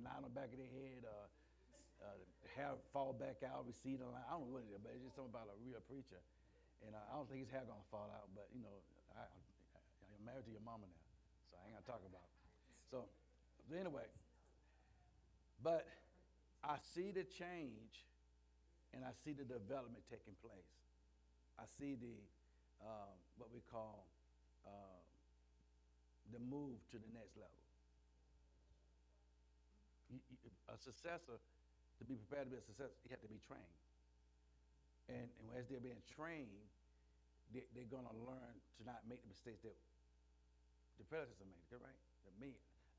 knot on the back of their head, hair fall back out, recede on line. I don't know what it is, but it's just something about a real preacher. And I don't think his hair gonna fall out, but I'm married to your mama now, so I ain't gonna talk about it. So anyway, but I see the change, and I see the development taking place. I see the what we call the move to the next level. A successor, to be prepared to be a successor, you have to be trained. And as they're being trained, they're going to learn to not make the mistakes that the predecessor made, right? That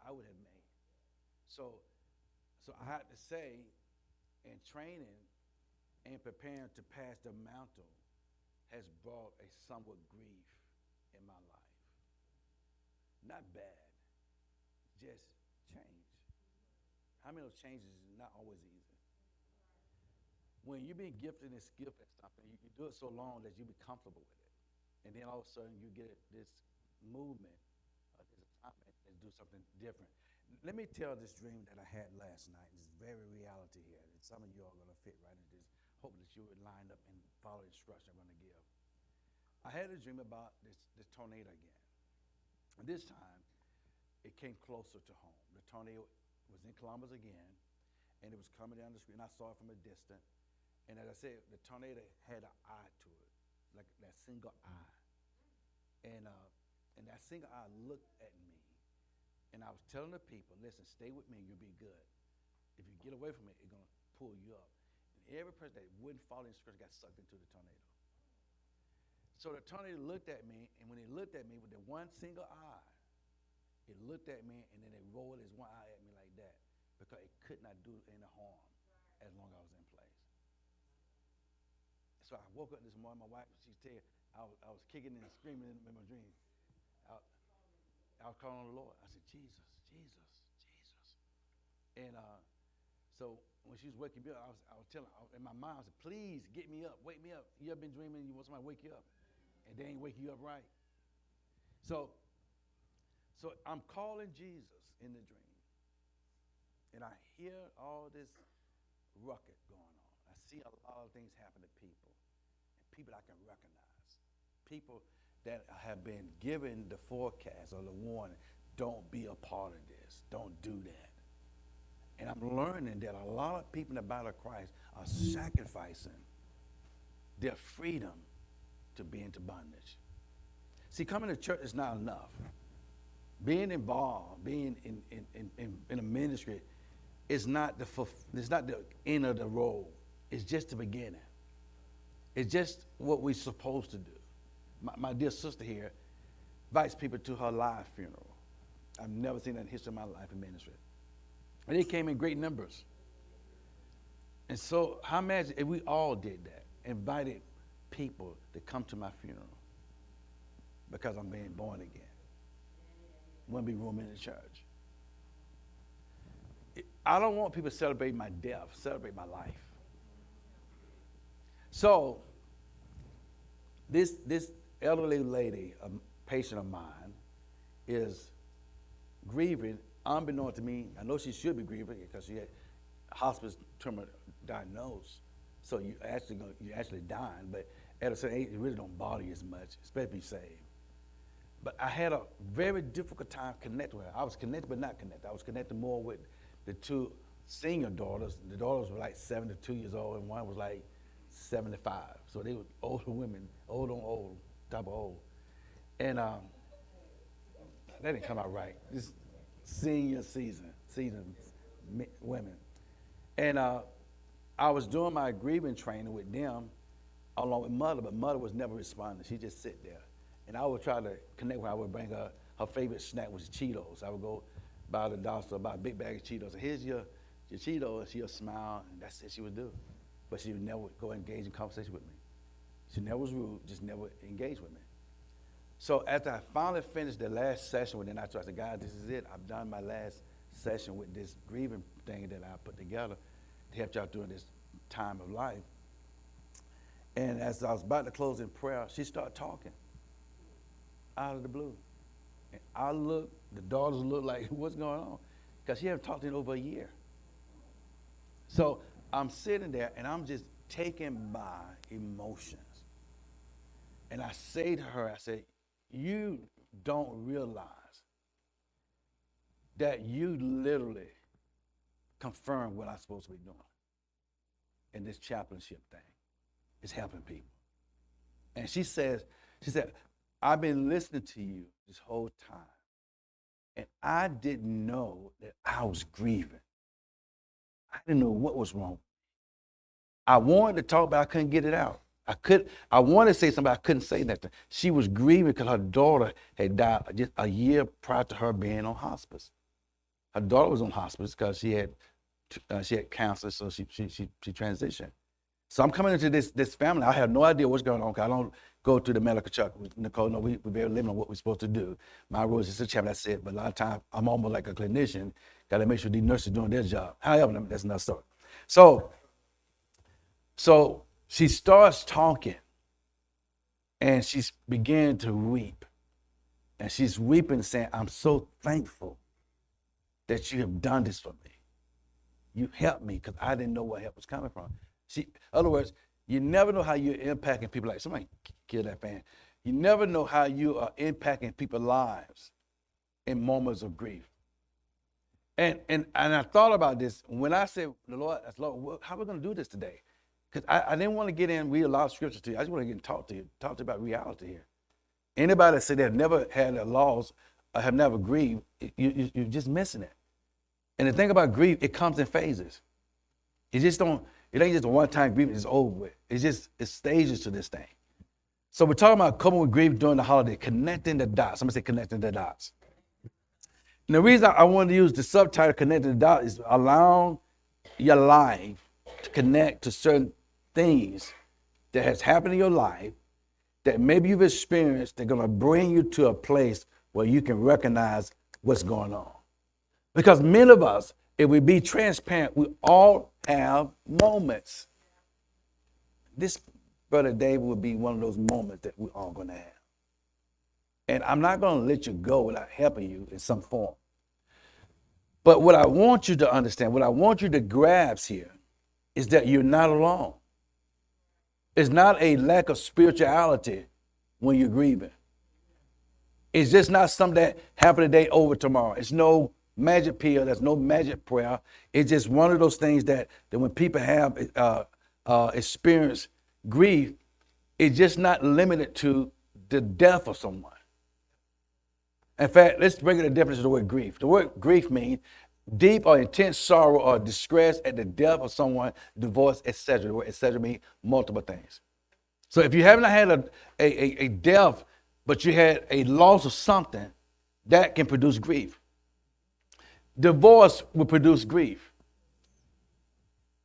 I would have made. So I have to say, in training and preparing to pass the mantle has brought a somewhat grief in my life. Not bad, just change. How many of those changes is not always easy? When you've been gifted and skilled at something, you do it so long that you be comfortable with it. And then all of a sudden you get this movement, this assignment to do something different. Let me tell this dream that I had last night. It's very reality here. And some of you are going to fit right into this. Hope that you would line up and follow the instruction I'm going to give. I had a dream about this tornado again. And this time, it came closer to home. The tornado was in Columbus again, and it was coming down the street, and I saw it from a distance. And as I said, the tornado had an eye to it, like that single eye. And that single eye looked at me, and I was telling the people, listen, stay with me, and you'll be good. If you get away from it, it's going to pull you up. And every person that wouldn't follow the instructions got sucked into the tornado. So the tornado looked at me, and when it looked at me with the one single eye, it looked at me, and then it rolled its one eye at me like that, because it could not do any harm as long as I was in place. So I woke up this morning, my wife, she's telling, I was kicking and screaming in my dream. I was calling on the Lord. I said, Jesus, Jesus, Jesus. And so when she was waking me up, I was telling her, in my mind, I said, please get me up, wake me up. You ever been dreaming you want somebody to wake you up, and they ain't wake you up right? So I'm calling Jesus in the dream, and I hear all this ruckus going on. I see a lot of things happen to people, and people I can recognize, people that have been given the forecast or the warning, don't be a part of this, don't do that. And I'm learning that a lot of people in the body of Christ are sacrificing their freedom to be into bondage. See, coming to church is not enough. Being involved, being in a ministry is not the end of the road. It's just the beginning. It's just what we're supposed to do. My dear sister here invites people to her live funeral. I've never seen that in the history of my life in ministry. And they came in great numbers. And so how imagine if we all did that, invited people to come to my funeral because I'm being born again. Wouldn't be room in the church. I don't want people to celebrate my death, celebrate my life. So this elderly lady, a patient of mine, is grieving, unbeknown to me. I know she should be grieving because she had hospice terminal diagnosed. So you're actually dying, but at a certain age, it really don't bother you as much, especially if you're saved. But I had a very difficult time connecting with her. I was connected but not connected. I was connected more with the two senior daughters. The daughters were like 72 years old, and one was like 75. So they were older women, old on old, type of old. And that didn't come out right. This seasoned women. And I was doing my grieving training with them along with Mother, but Mother was never responding. She just sit there. And I would try to connect with her. I would bring her favorite snack was Cheetos. I would go buy the dollar store, buy a big bag of Cheetos. And here's your Cheetos, and she'll smile, and that's it she would do. But she would never go engage in conversation with me. She never was rude, just never engaged with me. So after I finally finished the last session with them, I said, God, this is it. I've done my last session with this grieving thing that I put together to help y'all during this time of life. And as I was about to close in prayer, she started talking out of the blue. And I looked, the daughters looked like, what's going on? because she hadn't talked to him over a year. So I'm sitting there and I'm just taken by emotions. And I say to her, I say, you don't realize that you literally confirm what I'm supposed to be doing in this chaplainship thing. It's helping people. And she said, I've been listening to you this whole time. And I didn't know that I was grieving. I didn't know what was wrong. I wanted to talk, but I couldn't get it out. I wanted to say something, but I couldn't say nothing. She was grieving because her daughter had died just a year prior to her being on hospice. Her daughter was on hospice because she had cancer, so she transitioned. So I'm coming into this family. I have no idea what's going on because I don't go to the medical check with Nicole. No, we very limited on what we're supposed to do. My role is just a chaplain, that's it. But a lot of times I'm almost like a clinician. Got to make sure these nurses are doing their job. However, that's another story. So she starts talking, and she's beginning to weep. And she's weeping, saying, I'm so thankful that you have done this for me. You helped me because I didn't know where help was coming from. In other words, you never know how you're impacting people. Like somebody kill that fan. You never know how you are impacting people's lives in moments of grief. And I thought about this when I said, Lord, how are we going to do this today? Because I didn't want to get in, read a lot of scriptures to you. I just want to get and talk to you about reality here. Anybody that said they've never had a loss or have never grieved, you're just missing it. And the thing about grief, it comes in phases. It ain't just a one-time grief, it's over with. It's stages to this thing. So we're talking about coping with grief during the holiday, connecting the dots. Somebody say connecting the dots. And the reason I wanted to use the subtitle connecting the dots is allowing your life to connect to certain things that has happened in your life that maybe you've experienced. They're going to bring you to a place where you can recognize what's going on. Because many of us, if we be transparent, we all have moments. This, Brother David, would be one of those moments that we're all going to have. And I'm not going to let you go without helping you in some form. But what I want you to understand, what I want you to grasp here is that you're not alone. It's not a lack of spirituality when you're grieving. It's just not something that happened today over tomorrow. It's no magic pill. There's no magic prayer. It's just one of those things that when people have experienced grief, it's just not limited to the death of someone. In fact, let's bring it a definition of the word grief. The word grief means deep or intense sorrow or distress at the death of someone, divorce, etc. The word etc. means multiple things. So if you haven't had a death, but you had a loss of something, that can produce grief. Divorce will produce grief,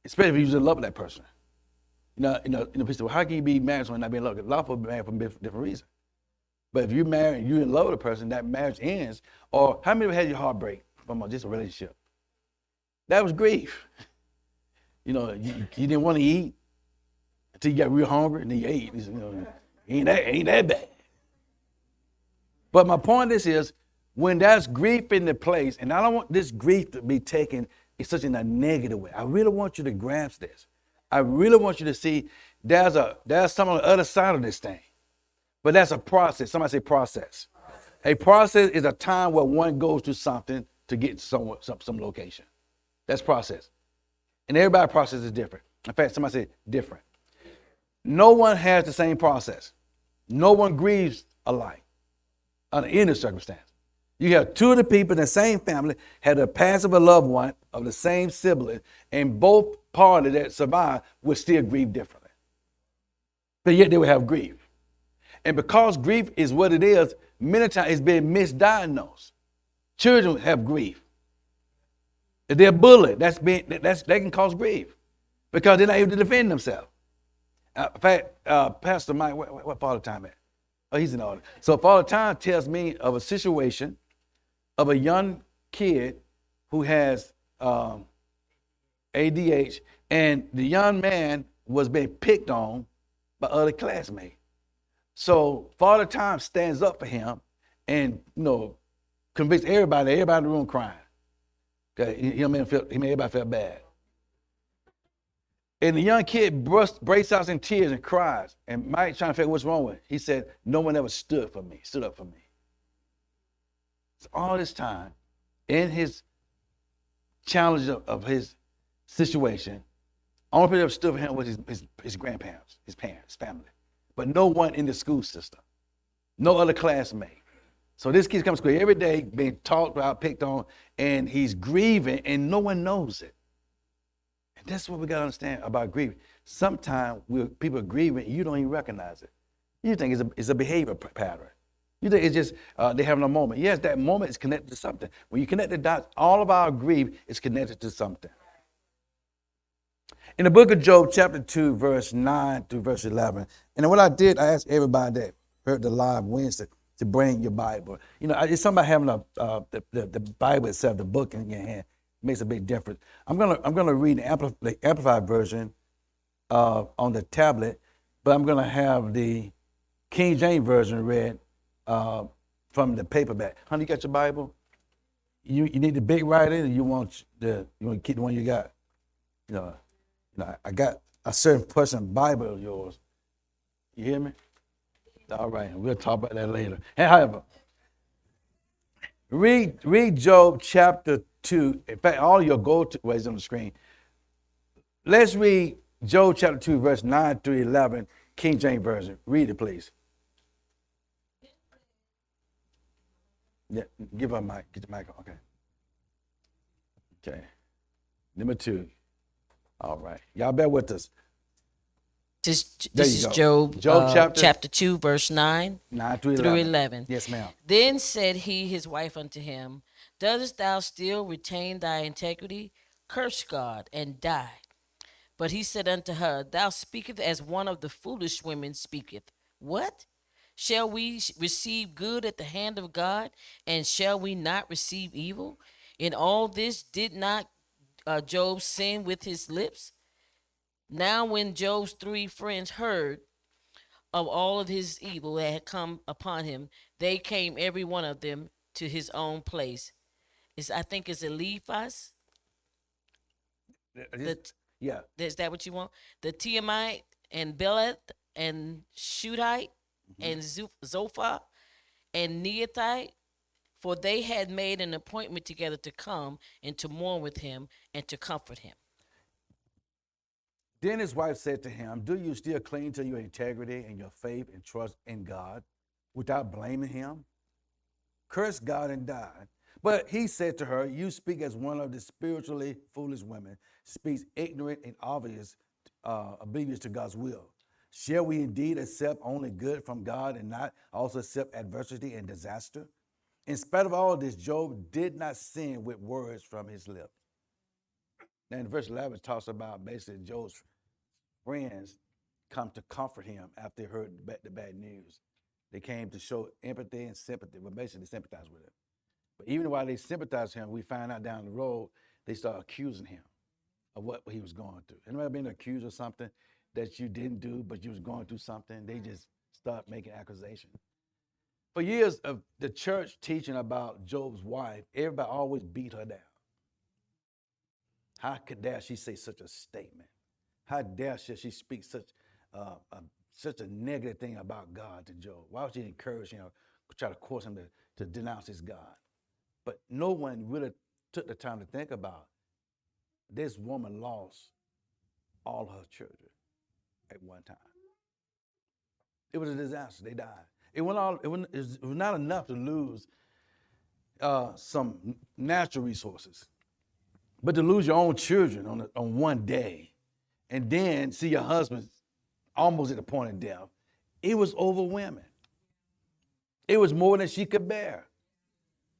especially if you just love that person. People say, well, how can you be married when not being in love? A lot of people are married for different reasons. But if you're married and you're in love with a person, that marriage ends. Or how many had your heart break from just a relationship? That was grief. You didn't want to eat until you got real hungry, and then you ate. Ain't that bad. But my point is when there's grief in the place, and I don't want this grief to be taken in such a negative way. I really want you to grasp this. I really want you to see there's some on the other side of this thing. But that's a process. Somebody say process. A process is a time where one goes through something to get to some location. That's process. And everybody's process is different. In fact, somebody say different. No one has the same process. No one grieves alike under any circumstance. You have two of the people in the same family had a pass of a loved one of the same sibling, and both parties that survived would still grieve differently. But yet they would have grief. And because grief is what it is, many times it's been misdiagnosed. Children have grief. If they're bullied, that can cause grief because they're not able to defend themselves. In fact, Pastor Mike, what Father Time at? Oh, he's in order. So Father Time tells me of a situation of a young kid who has ADH, and the young man was being picked on by other classmates. So Father Time stands up for him and, convince everybody in the room crying. Okay, he made everybody feel bad. And the young kid breaks out in tears and cries. And Mike trying to figure what's wrong with him. He said, no one ever stood up for me. So all this time, in his challenge of his situation, only person that stood for him was his grandparents, his parents, family. But no one in the school system. No other classmate. So this kid comes to school every day, being talked about, picked on, and he's grieving, and no one knows it. And that's what we got to understand about grieving. Sometimes people are grieving, and you don't even recognize it. You think it's a behavior pattern. You think it's just they're having a moment. Yes, that moment is connected to something. When you connect the dots, all of our grief is connected to something. In the book of Job, chapter 2, verse 9 through verse 11, and what I did, I asked everybody that heard the live Wednesday to bring your Bible. You know, it's something about having the Bible itself, the book in your hand, makes a big difference. I'm gonna read the Amplified version on the tablet, but I'm gonna have the King James version read from the paperback. Honey, you got your Bible? You need the big writing, or you want to keep the one you got? You know, I got a certain person Bible of yours. You hear me? All right, we'll talk about that later. However, read Job chapter 2. In fact, all your go-to ways on the screen. Let's read Job chapter 2, verse 9 through 11, King James Version. Read it, please. Yeah, give her a mic. Get the mic on. Okay. Number 2. All right. Y'all bear with us. This is Job chapter 2, verse 9 through 11. Yes, ma'am. Then said he, his wife, unto him, dost thou still retain thy integrity? Curse God and die. But he said unto her, thou speakest as one of the foolish women speaketh. What? Shall we receive good at the hand of God, and shall we not receive evil? In all this did not Job sin with his lips? Now when Job's 3 friends heard of all of his evil that had come upon him, they came every one of them to his own place. I think it's Eliphaz. Yeah. Is that what you want? The Teemite and Beleth and Shudite and Zophah and Neathite, for they had made an appointment together to come and to mourn with him and to comfort him. Then his wife said to him, do you still cling to your integrity and your faith and trust in God without blaming him? Curse God and die. But he said to her, you speak as one of the spiritually foolish women, speaks ignorant and oblivious to God's will. Shall we indeed accept only good from God and not also accept adversity and disaster? In spite of all this, Job did not sin with words from his lips. Now in verse 11, it talks about basically Job's friends come to comfort him after they heard the bad news. They came to show empathy and sympathy, but basically sympathize with him. But even while they sympathize with him, we find out down the road, they start accusing him of what he was going through. Anybody been accused of something that you didn't do, but you was going through something? They just start making accusations. For years of the church teaching about Job's wife, everybody always beat her down. How dare she say such a statement? How dare she speak such a negative thing about God to Job? Why would she encourage him, try to force him to denounce his God? But no one really took the time to think about this woman lost all her children at one time. It was a disaster. They died. It was not enough to lose some natural resources, but to lose your own children on one day, and then see your husband almost at the point of death, it was overwhelming. It was more than she could bear.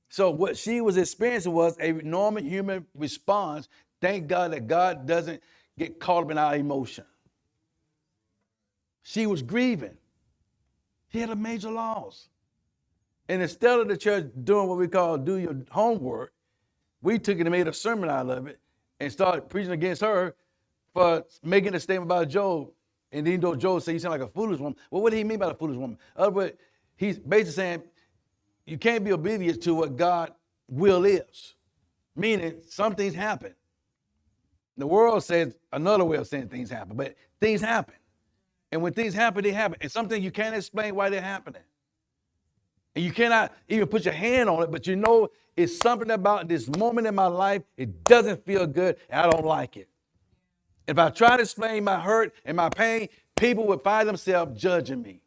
So what she was experiencing was a normal human response. Thank God that God doesn't get caught up in our emotion. She was grieving. She had a major loss. And instead of the church doing what we call do your homework, we took it and made a sermon out of it and started preaching against her for making a statement about Job. And then though Job said he sounded like a foolish woman, well, what did he mean by a foolish woman? Other words, he's basically saying you can't be oblivious to what God's will is. Meaning some things happen. The world says another way of saying things happen, but things happen. And when things happen, they happen. And something you can't explain why they're happening. And you cannot even put your hand on it, but you know it's something about this moment in my life, it doesn't feel good, and I don't like it. If I try to explain my hurt and my pain, people would find themselves judging me.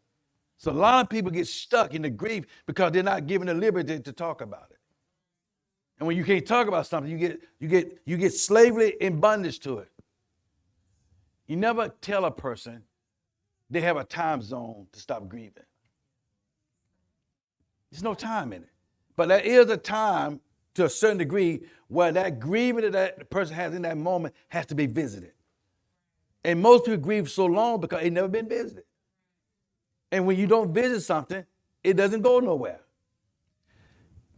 So a lot of people get stuck in the grief because they're not given the liberty to talk about it. And when you can't talk about something, you get slavery and bondage to it. You never tell a person they have a time zone to stop grieving. There's no time in it. But there is a time to a certain degree where that grieving that the person has in that moment has to be visited. And most people grieve so long because they've never been visited. And when you don't visit something, it doesn't go nowhere.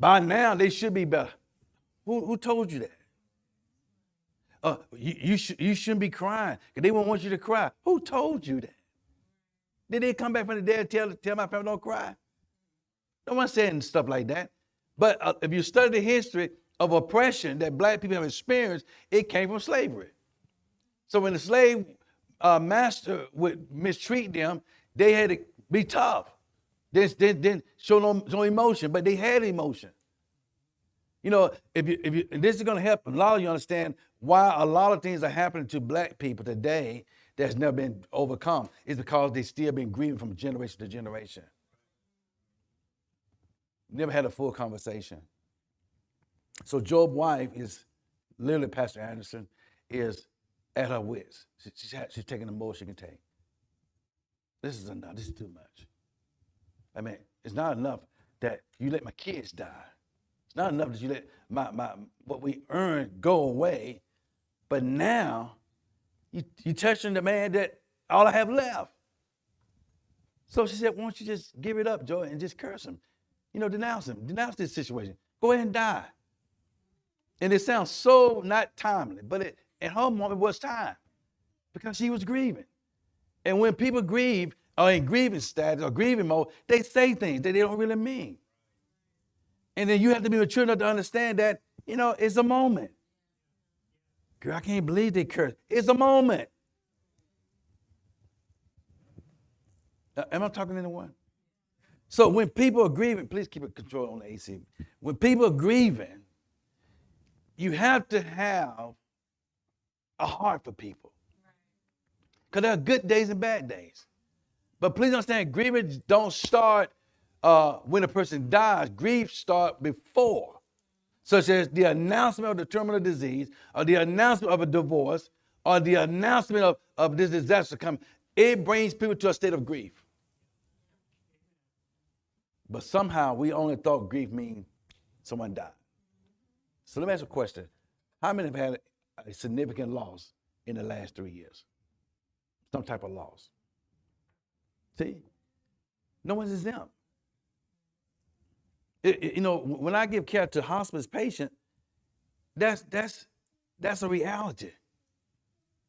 By now, they should be better. Who told you that? You shouldn't be crying because they won't want you to cry. Who told you that? Did they come back from the dead and tell my family don't cry? No one saying stuff like that. But if you study the history of oppression that black people have experienced, it came from slavery. So when the slave master would mistreat them, they had to be tough. They didn't show no emotion, but they had emotion. You know, if you, and this is going to help a lot of you understand why a lot of things are happening to black people today that's never been overcome. Is because they still been grieving from generation to generation. Never had a full conversation. So Job's wife is literally, Pastor Anderson, is at her wits. She's taking the most she can take. This is enough. This is too much. I mean, it's not enough that you let my kids die. It's not enough that you let my what we earned go away. But now you touching the man that all I have left. So she said, why don't you just give it up, Joy, and just curse him? You know, denounce him. Denounce this situation. Go ahead and die. And it sounds so not timely, but at her moment was time because she was grieving. And when people grieve or in grieving status or grieving mode, they say things that they don't really mean. And then you have to be mature enough to understand that, you know, it's a moment. Girl, I can't believe they cursed. It's a moment. Am I talking to anyone? So when people are grieving, please keep it control on the AC. When people are grieving, you have to have a heart for people. Because there are good days and bad days. But please understand, grieving don't start when a person dies. Grief starts before. Such as the announcement of the terminal disease, or the announcement of a divorce, or the announcement of this disaster coming. It brings people to a state of grief. But somehow we only thought grief means someone died. So let me ask you a question. How many have had a significant loss in the last 3 years? Some type of loss. See? No one's exempt. You know, when I give care to a hospice patient, that's a reality.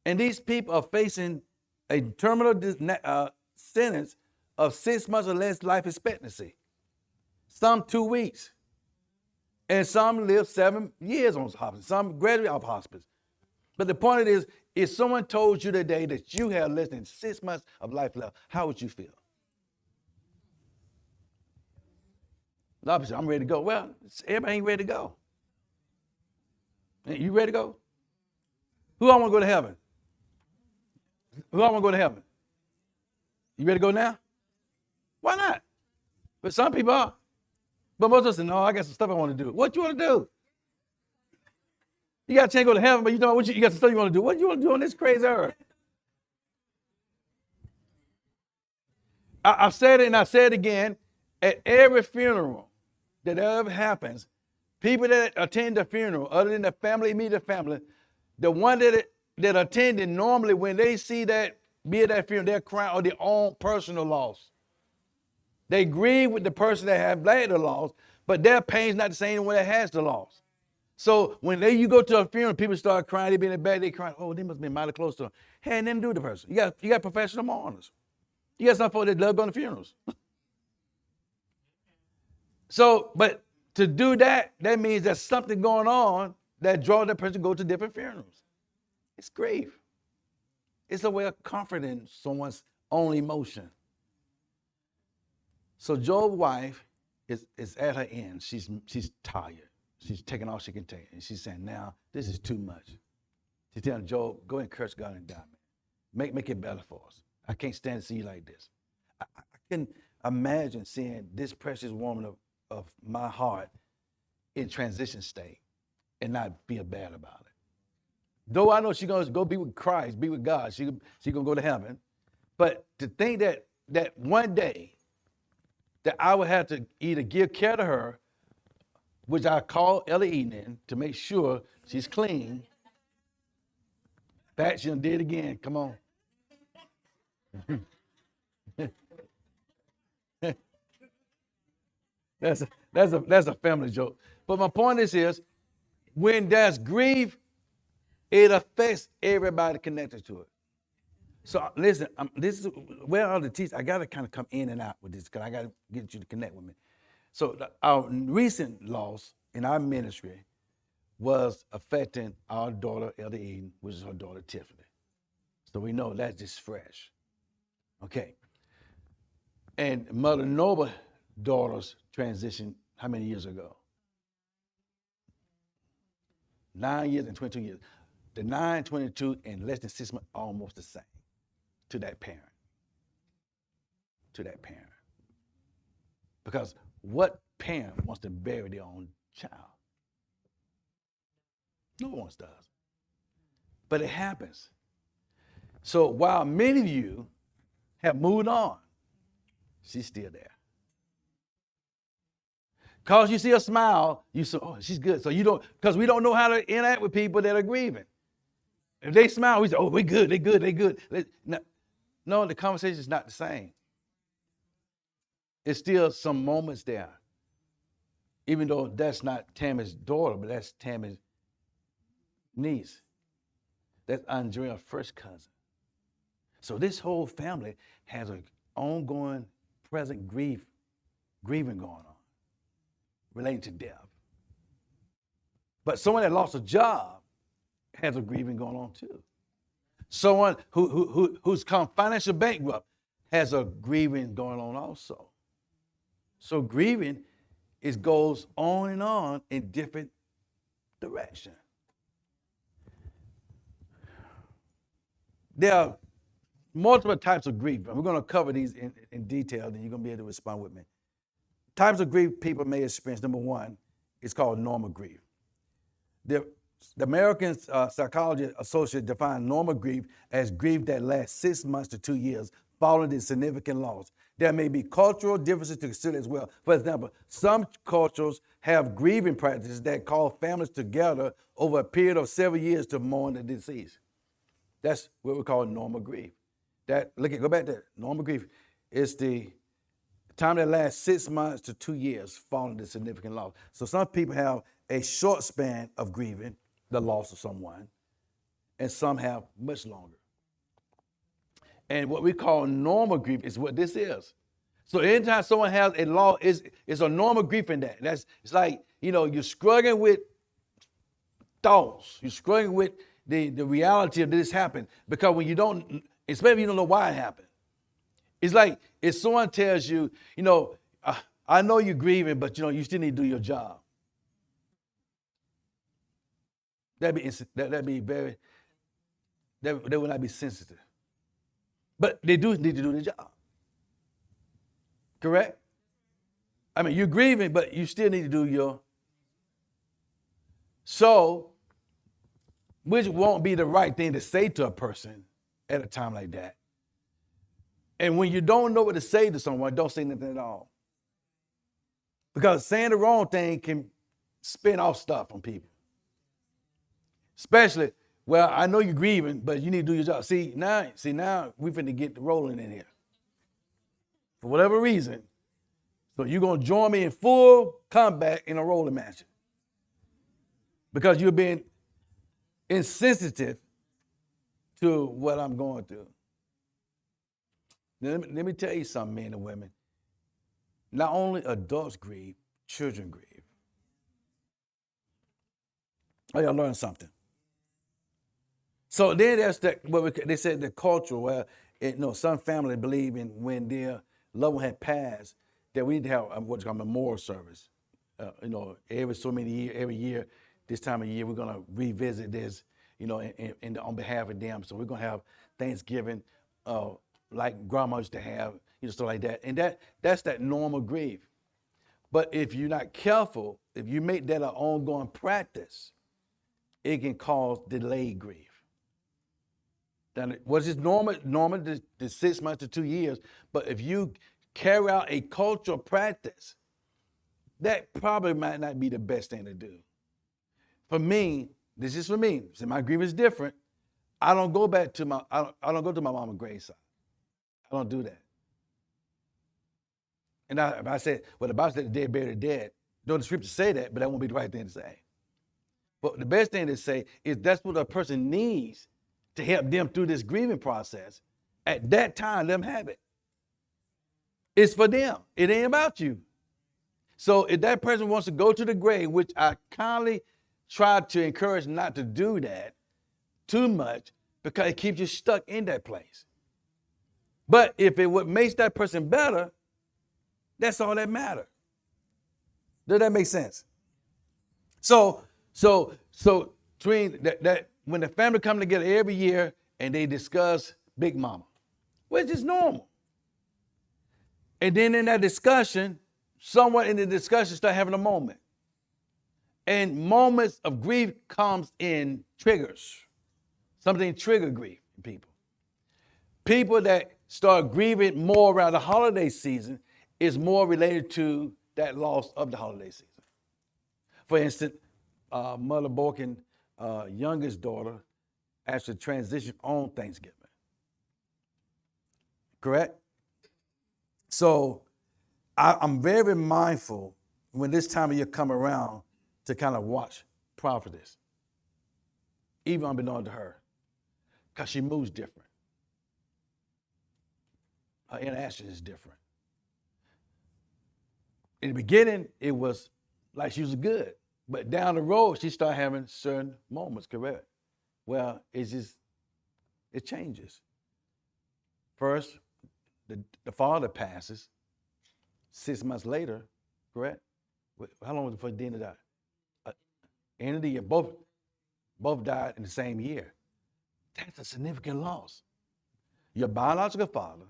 And these people are facing a terminal sentence of 6 months or less life expectancy. Some 2 weeks. And some live 7 years on hospice. Some graduate off hospice. But the point is, if someone told you today that you have less than 6 months of life left, how would you feel? A lot of people say, I'm ready to go. Well, everybody ain't ready to go. You ready to go? Who all want to go to heaven? Who all want to go to heaven? You ready to go now? Why not? But some people are. But most of us say, no, I got some stuff I want to do. What you want to do? You got a chance to go to heaven, but you know what you got some stuff you want to do. What do you want to do on this crazy earth? I've said it and I say it again. At every funeral that ever happens, people that attend the funeral, other than the family, immediate family, the one that attended normally when they see that, be at that funeral, they're crying on their own personal loss. They grieve with the person that had had the loss, but their pain's not the same one that has the loss. So when you go to a funeral, people start crying, they be in the bed, they crying, oh, they must be mighty close to them. Had nothing to do with the person. You got professional mourners. You got some folks that love going to funerals. So, but to do that, that means there's something going on that draw that person to go to different funerals. It's grief. It's a way of comforting someone's own emotion. So Job's wife is at her end. She's tired. She's taking all she can take. And she's saying, now, this is too much. She's telling Job, go and curse God and die, man. Make it better for us. I can't stand to see you like this. I can imagine seeing this precious woman of my heart in transition state and not feel bad about it. Though I know she's going to go be with Christ, be with God. She's going to go to heaven. But to think that one day that I would have to either give care to her, which I call early evening to make sure she's clean. Pat, she done did it again. Come on. That's a family joke. But my point is when there's grief, it affects everybody connected to it. So listen, this is where all the teachers, I got to kind of come in and out with this because I got to get you to connect with me. So our recent loss in our ministry was affecting our daughter, Elder Eden, which is her daughter, Tiffany. So we know that's just fresh. Okay. And Mother Noble daughter's transition, how many years ago? 9 years and 22 years. The 9, 22, and less than 6 months, almost the same to that parent. To that parent. Because what parent wants to bury their own child? No one does. But it happens. So while many of you have moved on, she's still there. Because you see her smile, you say, oh, she's good. So you don't, because we don't know how to interact with people that are grieving. If they smile, we say, oh, we're good, they're good, they're good. No, the conversation is not the same. It's still some moments there. Even though that's not Tammy's daughter, but that's Tammy's niece. That's Andrea's first cousin. So this whole family has an ongoing, present grieving going on, relating to death. But someone that lost a job has a grieving going on too. Someone who's come financial bankrupt has a grieving going on also. So grieving goes on and on in different directions. There are multiple types of grief, and we're going to cover these in detail, and you're going to be able to respond with me. Types of grief people may experience. Number one is called normal grief. The American Psychology Association defines normal grief as grief that lasts 6 months to 2 years following a significant loss. There may be cultural differences to consider as well. For example, some cultures have grieving practices that call families together over a period of several years to mourn the deceased. That's what we call normal grief. Go back there. Normal grief is the time that lasts 6 months to 2 years following the significant loss. So some people have a short span of grieving the loss of someone, and some have much longer. And what we call normal grief is what this is. So anytime someone has a loss, it's a normal grief in that. It's like, you're struggling with thoughts. You're struggling with the reality of this happened. Because when you don't, especially if you don't know why it happened. It's like if someone tells you, I know you're grieving, but you still need to do your job. That would not be sensitive. But they do need to do their job. Correct? I mean, you're grieving, but you still need to do your. So, which won't be the right thing to say to a person at a time like that. And when you don't know what to say to someone, don't say nothing at all. Because saying the wrong thing can spin off stuff on people. Especially, well, I know you're grieving, but you need to do your job. See, now we're finna get rolling in here. For whatever reason. So you're going to join me in full combat in a rolling match. Because you're being insensitive to what I'm going through. Now, let me tell you something, men and women. Not only adults grieve, children grieve. Oh, y'all learn something. So then there's that, they said the culture where, some family believe in when their loved one had passed, that we need to have what's called a memorial service. Every so many years, every year, this time of year, we're going to revisit this, on behalf of them. So we're going to have Thanksgiving, like grandma used to have, stuff like that. And that's that normal grief. But if you're not careful, if you make that an ongoing practice, it can cause delayed grief. Then was it normal the 6 months to 2 years? But if you carry out a cultural practice, that probably might not be the best thing to do. For me, this is for me. See, my grief is different. I don't go back to I don't go to my mama's graveside. I don't do that. And if I said, well, the Bible said the dead bury the dead. Don't the scripture say that, but that won't be the right thing to say. But the best thing to say is that's what a person needs to help them through this grieving process. At that time, let them have it. It's for them. It ain't about you. So if that person wants to go to the grave, which I kindly try to encourage not to do that too much, because it keeps you stuck in that place. But if what makes that person better, that's all that matters. Does that make sense? So between that when the family come together every year and they discuss Big Mama, which is normal. And then in that discussion, someone in the discussion start having a moment. And moments of grief comes in triggers. Something trigger grief in people. People that start grieving more around the holiday season is more related to that loss of the holiday season. For instance, Mother Borkin, youngest daughter, actually transitioned on Thanksgiving. Correct? So I'm very mindful when this time of year come around to kind of watch Prophetess, even unbeknown to her, because she moves different. Her interaction is different. In the beginning, it was like she was good, but down the road, she started having certain moments, correct? Well, it changes. First, the father passes. 6 months later, correct? How long was it before Dina died? End of the year, both died in the same year. That's a significant loss. Your biological father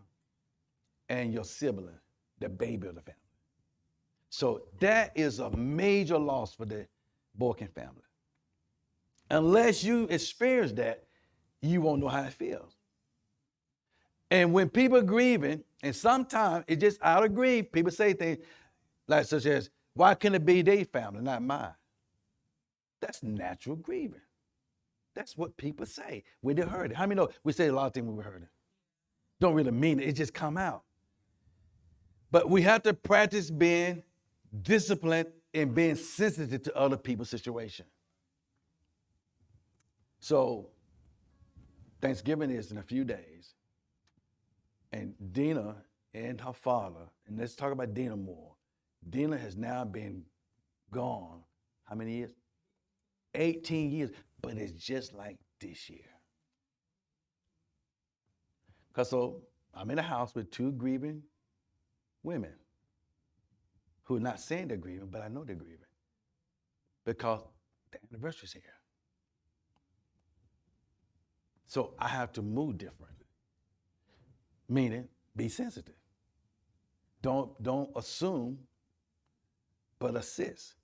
and your sibling, the baby of the family. So that is a major loss for the Borkin family. Unless you experience that, you won't know how it feels. And when people are grieving, and sometimes it's just out of grief, people say things like such as, why can't it be their family, not mine? That's natural grieving. That's what people say when they heard it. How many know we say a lot of things when we heard it? Don't really mean it, it just come out. But we have to practice being disciplined and being sensitive to other people's situation. So Thanksgiving is in a few days. And Dina and her father, and let's talk about Dina more. Dina has now been gone, how many years? 18 years, but it's just like this year. Because so I'm in a house with two grieving women who are not saying they're grieving, but I know they're grieving because the anniversary's here. So I have to move differently, meaning be sensitive. Don't assume, but assist.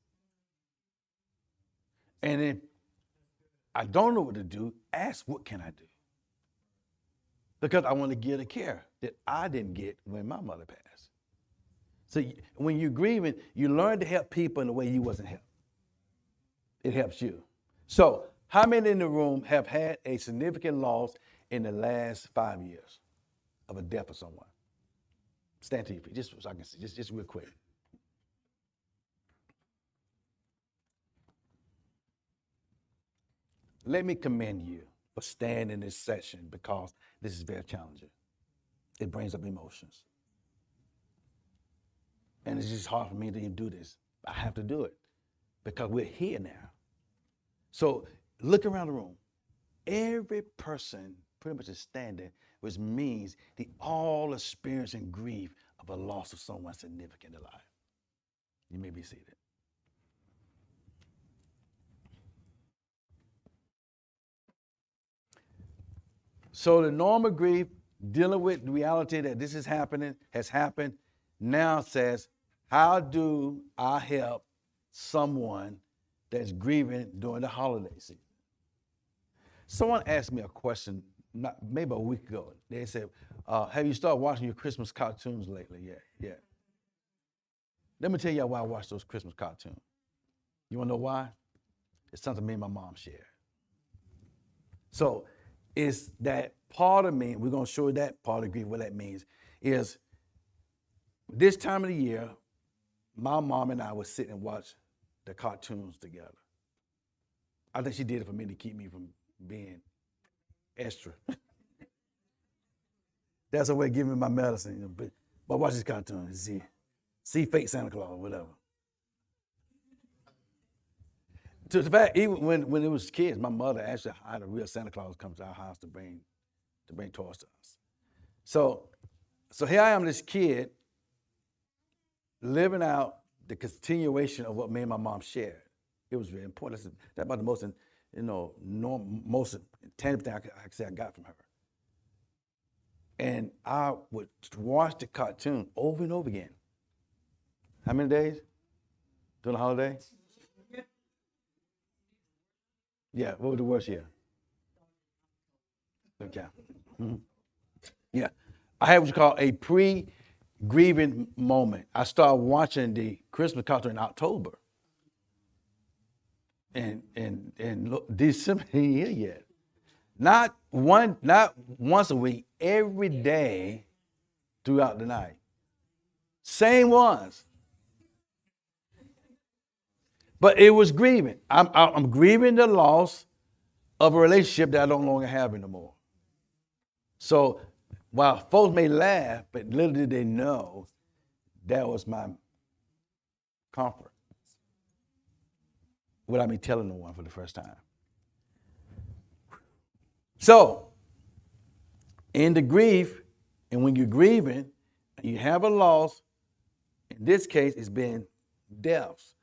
And if I don't know what to do, ask what can I do? Because I want to give the care that I didn't get when my mother passed. So when you're grieving, you learn to help people in a way you wasn't helped. It helps you. So how many in the room have had a significant loss in the last 5 years of a death of someone? Stand to your feet, just so I can see, just real quick. Let me commend you for staying in this session because this is very challenging. It brings up emotions. And it's just hard for me to even do this. I have to do it because we're here now. So look around the room. Every person pretty much is standing, which means they all experiencing grief of a loss of someone significant in life. You may be seated. So the normal grief, dealing with the reality that this is happening, has happened, now says, how do I help someone that's grieving during the holiday season? Someone asked me a question maybe a week ago. They said, have you started watching your Christmas cartoons lately? Yeah. Let me tell you why I watch those Christmas cartoons. You want to know why? It's something me and my mom shared. So it's that part of me, we're going to show you that part of grief, what that means, is this time of the year, my mom and I would sit and watch the cartoons together. I think she did it for me to keep me from being extra. That's her way of giving me my medicine. You know, but watch this cartoon, see fake Santa Claus, whatever. To the fact, even when it was kids, my mother actually hired a real Santa Claus to come to our house to bring toys to us. So here I am, this kid, living out the continuation of what me and my mom shared. It was very important. That's about the most, most tangible thing I could say I got from her. And I would watch the cartoon over and over again. How many days? During the holiday? Yeah, what was the worst year? Okay. Mm-hmm. Yeah. I had what you call a pre-grieving moment. I started watching the Christmas cartoon in October. And look, December ain't here yet. Not once a week, every day throughout the night. Same ones. But it was grieving. I'm grieving the loss of a relationship that I don't longer have anymore. So while folks may laugh, but little did they know that was my comfort without me telling no one for the first time. So in the grief, and when you're grieving, you have a loss. In this case, it's been deaths.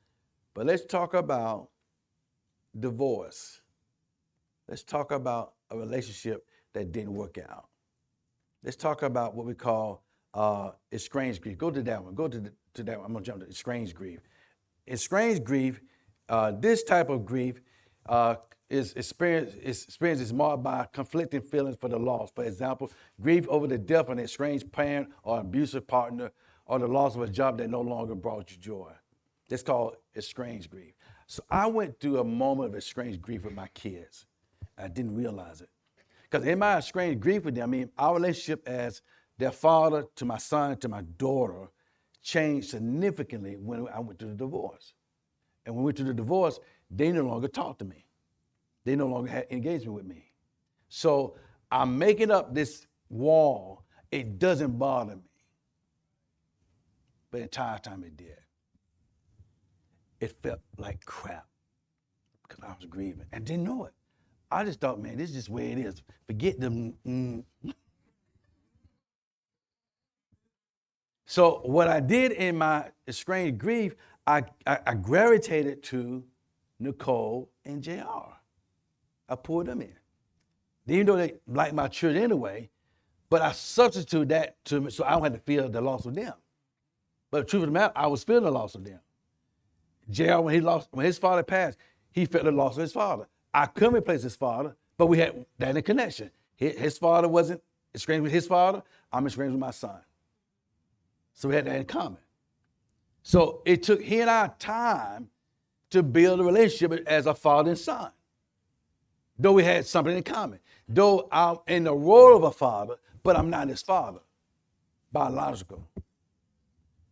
But let's talk about divorce. Let's talk about a relationship that didn't work out. Let's talk about what we call estranged grief. Go to that one. Go to that one. I'm going to jump to estranged grief. Estranged grief, this type of grief is marked by conflicting feelings for the loss. For example, grief over the death of an estranged parent or abusive partner, or the loss of a job that no longer brought you joy. That's called estranged grief. So I went through a moment of estranged grief with my kids. I didn't realize it. Because in my estranged grief with them, our relationship as their father to my son, to my daughter, changed significantly when I went through the divorce. And when we went through the divorce, they no longer talked to me. They no longer had engagement with me. So I'm making up this wall. It doesn't bother me. But the entire time it did. It felt like crap because I was grieving and didn't know it. I just thought, man, this is just the way it is. Forget them. So what I did in my estranged grief, I gravitated to Nicole and JR. I pulled them in. Even though they like my church anyway, but I substitute that to me so I don't have to feel the loss of them. But the truth of the matter, I was feeling the loss of them. JR, when his father passed, he felt the loss of his father. I couldn't replace his father, but we had that in connection. His father wasn't estranged with his father. I'm estranged with my son. So we had that in common. So it took he and I time to build a relationship as a father and son. Though we had something in common. Though I'm in the role of a father, but I'm not his father, biological.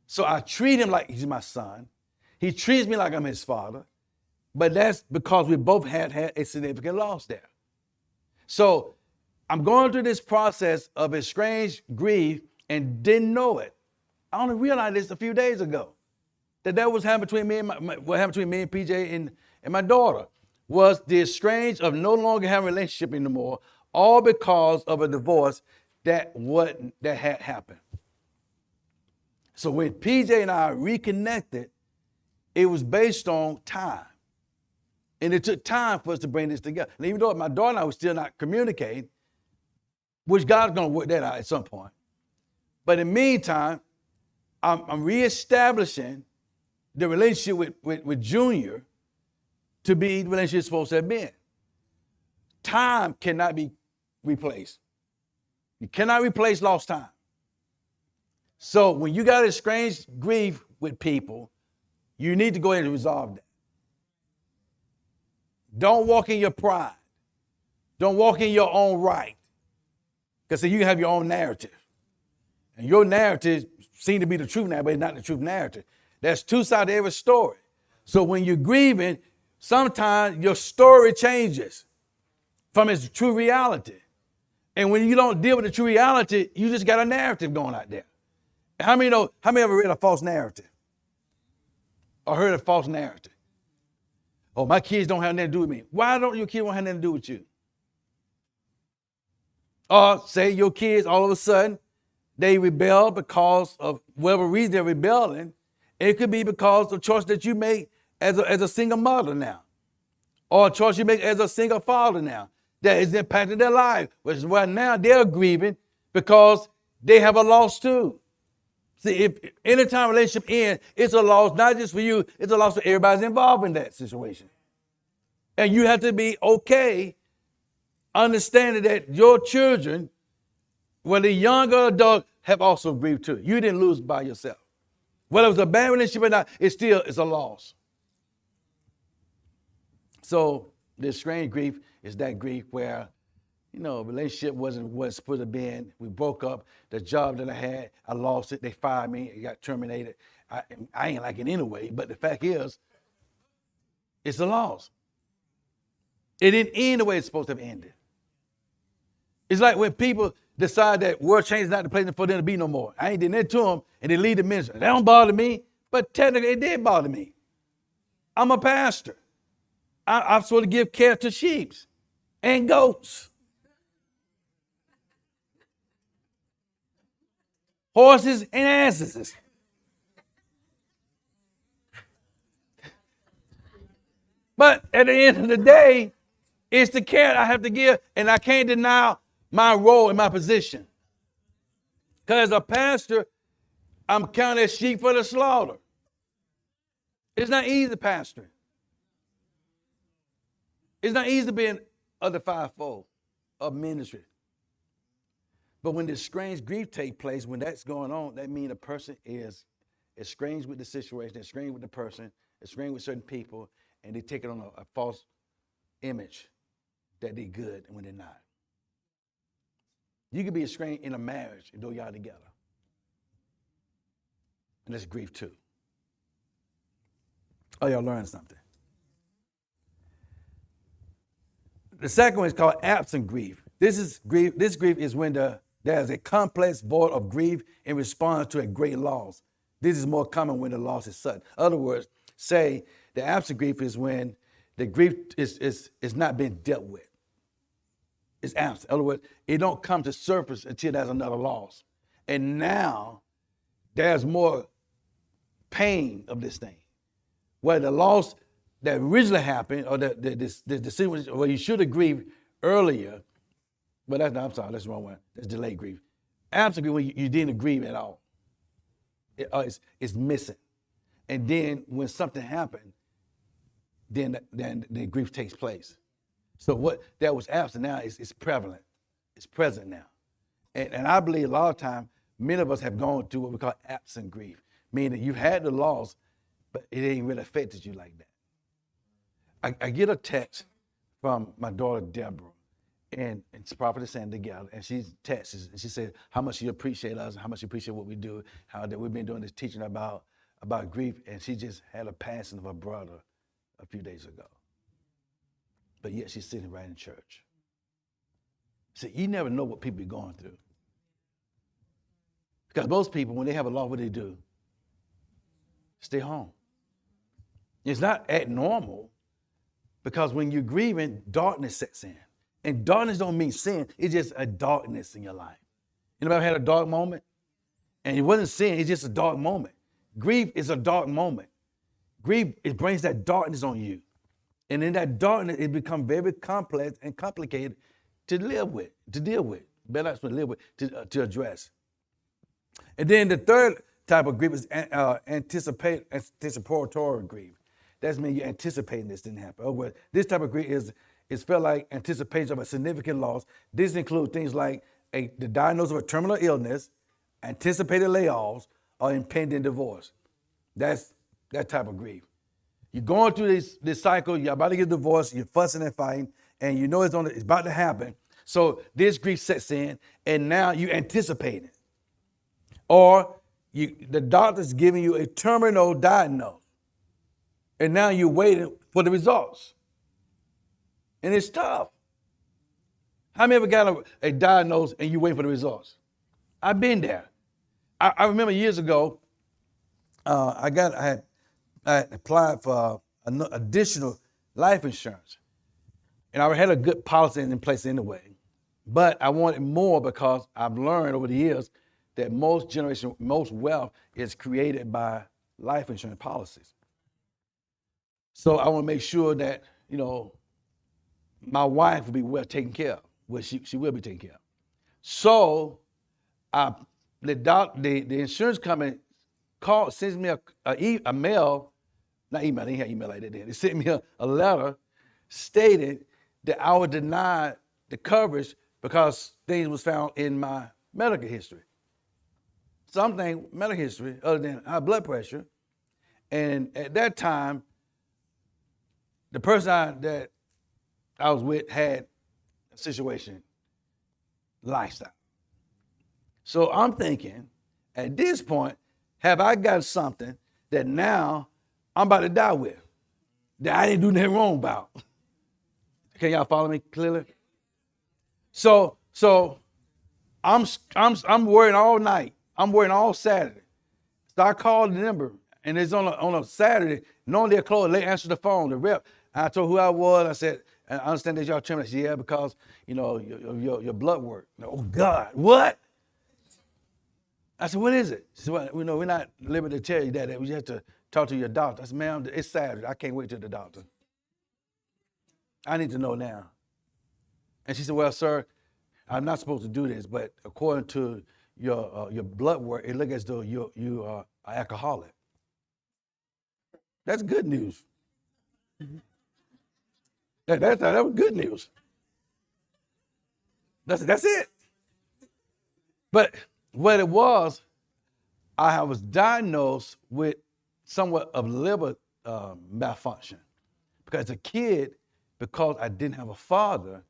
So I treat him like he's my son. He treats me like I'm his father, but that's because we both had a significant loss there. So I'm going through this process of estranged grief and didn't know it. I only realized this a few days ago, that was happening between me and what happened between me and PJ and my daughter. was the estranged of no longer having a relationship anymore, all because of a divorce that had happened. So when PJ and I reconnected, it was based on time. And it took time for us to bring this together. And even though my daughter and I were still not communicating, which God's going to work that out at some point. But in the meantime, I'm reestablishing the relationship with Junior to be the relationship it's supposed to have been. Time cannot be replaced. You cannot replace lost time. So when you got estranged grief with people, you need to go ahead and resolve that. Don't walk in your pride. Don't walk in your own right. Because you have your own narrative. And your narrative seems to be the truth now, but it's not the truth narrative. There's two sides to every story. So when you're grieving, sometimes your story changes from its true reality. And when you don't deal with the true reality, you just got a narrative going out there. How many ever read a false narrative? Or heard a false narrative? Oh, my kids don't have nothing to do with me. Why don't your kids want to have nothing to do with you? Or say your kids all of a sudden, they rebel because of whatever reason they're rebelling. It could be because of choice that you make as a single mother now. Or a choice you make as a single father now that is impacting their life, which is why now they're grieving because they have a loss too. See, if anytime a relationship ends, it's a loss, not just for you, it's a loss for everybody's involved in that situation. And you have to be okay understanding that your children, whether young or adult, have also grieved too. You didn't lose by yourself. Whether it was a bad relationship or not, it's a loss. So this strange grief is that grief where, relationship wasn't what it's supposed to be. We broke up. The job that I had, I lost it. They fired me. It got terminated. I ain't like it anyway. But the fact is, it's a loss. It didn't end the way it's supposed to have ended. It's like when people decide that world change is not the place for them to be no more. I ain't did that to them, and they leave the ministry. That don't bother me, but technically it did bother me. I'm a pastor. I'm supposed to give care to sheep and goats, horses and asses. But at the end of the day, it's the care I have to give, and I can't deny my role and my position. Because as a pastor, I'm counted as sheep for the slaughter. It's not easy pastoring. It's not easy being of the fivefold of ministry. But when this strange grief takes place, when that's going on, that means a person is estranged with the situation, estranged with the person, estranged with certain people, and they take it on a false image that they're good when they're not. You can be estranged in a marriage and though y'all together. And that's grief too. Oh, y'all learned something. The second one is called absent grief. This grief is when there's a complex void of grief in response to a great loss. This is more common when the loss is sudden. In other words, say the absent grief is when the grief is not being dealt with. It's absent. In other words, it don't come to surface until there's another loss. And now there's more pain of this thing. Where the loss that originally happened, or the decision where you should have grieved earlier, but that's the wrong one. That's delayed grief. Absent grief when you didn't grieve at all. It's missing. And then when something happened, then the grief takes place. So what that was absent now is prevalent. It's present now. And I believe a lot of times, many of us have gone through what we call absent grief, meaning you had the loss, but it ain't really affected you like that. I get a text from my daughter, Deborah, and it's Prophetess Sandy together, and she texts, and she said how much she appreciates us, how much she appreciates what we do, how that we've been doing this teaching about grief, and she just had a passing of her brother a few days ago. But yet she's sitting right in church. See, you never know what people are going through. Because most people, when they have a loss, what do they do? Stay home. It's not abnormal Because when you're grieving, darkness sets in. And darkness don't mean sin. It's just a darkness in your life. Anybody had a dark moment? And it wasn't sin, it's just a dark moment. Grief is a dark moment. Grief, it brings that darkness on you. And in that darkness, it becomes very complex and complicated to live with, to deal with. Better to live with, to address. And then the third type of grief is anticipatory grief. That means you're anticipating this didn't happen. Well, this type of grief is felt like anticipation of a significant loss. This includes things like the diagnosis of a terminal illness, anticipated layoffs, or impending divorce. That's that type of grief. You're going through this cycle, you're about to get divorced, you're fussing and fighting, and you know it's about to happen. So this grief sets in, and now you anticipate it. Or the doctor's giving you a terminal diagnosis, and now you're waiting for the results. And it's tough. How many ever got a diagnosis and you wait for the results? I've been there. I remember years ago, I had applied for additional life insurance. And I had a good policy in place anyway. But I wanted more because I've learned over the years that most wealth is created by life insurance policies. So I want to make sure that, my wife will be well taken care of. Well, she will be taken care of. So the insurance company sends me a mail, not email, I didn't have email like that then. They sent me a letter stating that I would deny the coverage because things was found in my medical history. Something medical history other than high blood pressure. And at that time, the person that I was with had a situation, lifestyle. So I'm thinking, at this point, have I got something that now I'm about to die with, that I didn't do nothing wrong about? Can y'all follow me clearly? So I'm worrying all night. I'm worrying all Saturday. So I called the number, and it's on a Saturday. Normally they're closed. They answer the phone, the rep. And I told who I was. I said, I understand that y'all terminated. I said, yeah, because your blood work. Oh God, what? I said, what is it? She said, well, we're not liberty to tell you that. We have to talk to your doctor. I said, ma'am, it's Saturday. I can't wait till the doctor. I need to know now. And she said, well, sir, I'm not supposed to do this, but according to your blood work, it looks as though you are an alcoholic. That's good news. That was good news. That's it. But what it was, I was diagnosed with somewhat of liver malfunction. Because as a kid, because I didn't have a father,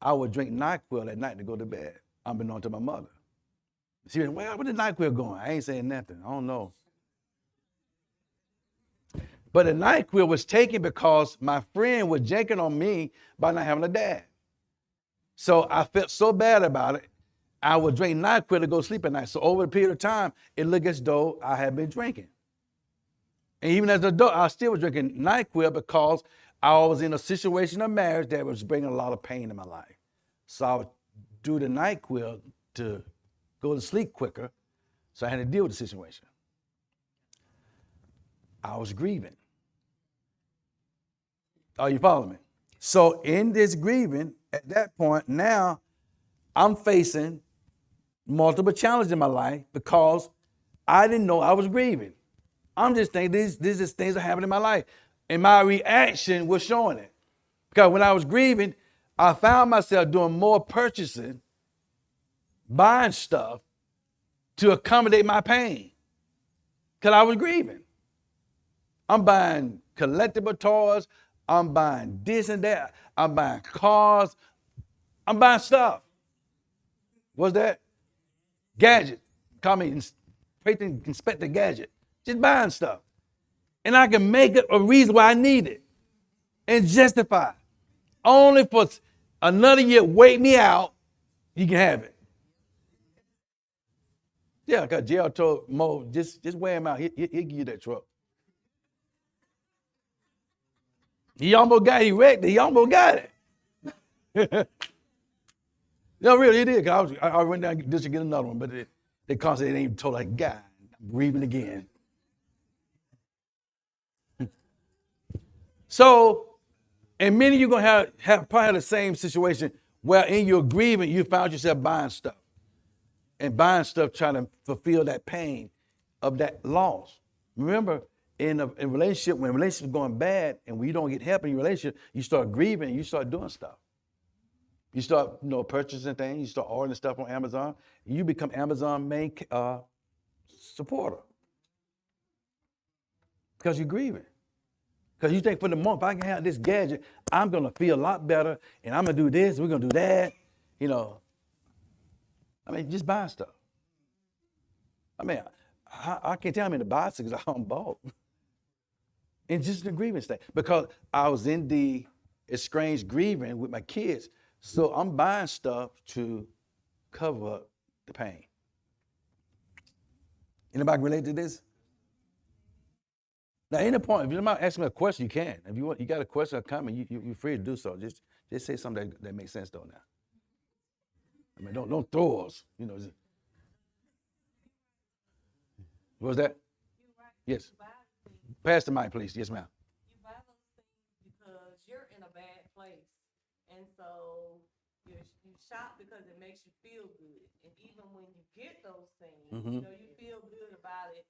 I would drink NyQuil at night to go to bed, unbeknown to my mother. She went, well, where the NyQuil going? I ain't saying nothing. I don't know. But the NyQuil was taken because my friend was janking on me by not having a dad. So I felt so bad about it, I would drink NyQuil to go sleep at night. So over a period of time, it looked as though I had been drinking. And even as an adult, I still was drinking NyQuil because I was in a situation of marriage that was bringing a lot of pain in my life. So I would do the NyQuil to go to sleep quicker. So I had to deal with the situation. I was grieving. Are you following me? So in this grieving, at that point, now I'm facing multiple challenges in my life because I didn't know I was grieving. I'm just thinking these are things that happen in my life. And my reaction was showing it. Because when I was grieving, I found myself doing more purchasing, buying stuff to accommodate my pain. Because I was grieving. I'm buying collectible toys. I'm buying this and that. I'm buying cars. I'm buying stuff. What's that? Gadget. Call me Inspector Gadget. Just buying stuff. And I can make it a reason why I need it and justify it. Only for another year, wait me out, you can have it. Yeah, because JL told Mo, just wear him out. He'll give you that truck. He almost got it. He wrecked it. He almost got it. No, really, it did. I went down just to get another one, but they constantly ain't told like, God, I'm breathing again. So, and many of you going to probably have the same situation where in your grieving, you found yourself buying stuff. And buying stuff trying to fulfill that pain of that loss. Remember, in a relationship, when a relationship is going bad and when you don't get help in your relationship, you start grieving and you start doing stuff. You start, purchasing things. You start ordering stuff on Amazon. And you become Amazon main supporter because you're grieving. Because you think for the month, if I can have this gadget, I'm going to feel a lot better, and I'm going to do this, we're going to do that. Just buying stuff. I can't tell how many bicycles I bought. And just the grieving state. Because I was in the estranged grieving with my kids. So I'm buying stuff to cover up the pain. Anybody relate to this? Now, any point, if you're not asking me a question, you can. If you got a question or comment, you're free to do so. Just say something that makes sense though now. Don't throw us, What was that? Yes. Pass the mic, please. Yes, ma'am. You buy those things because you're in a bad place. And so you shop because it makes you feel good. And even when you get those things, you feel good about it.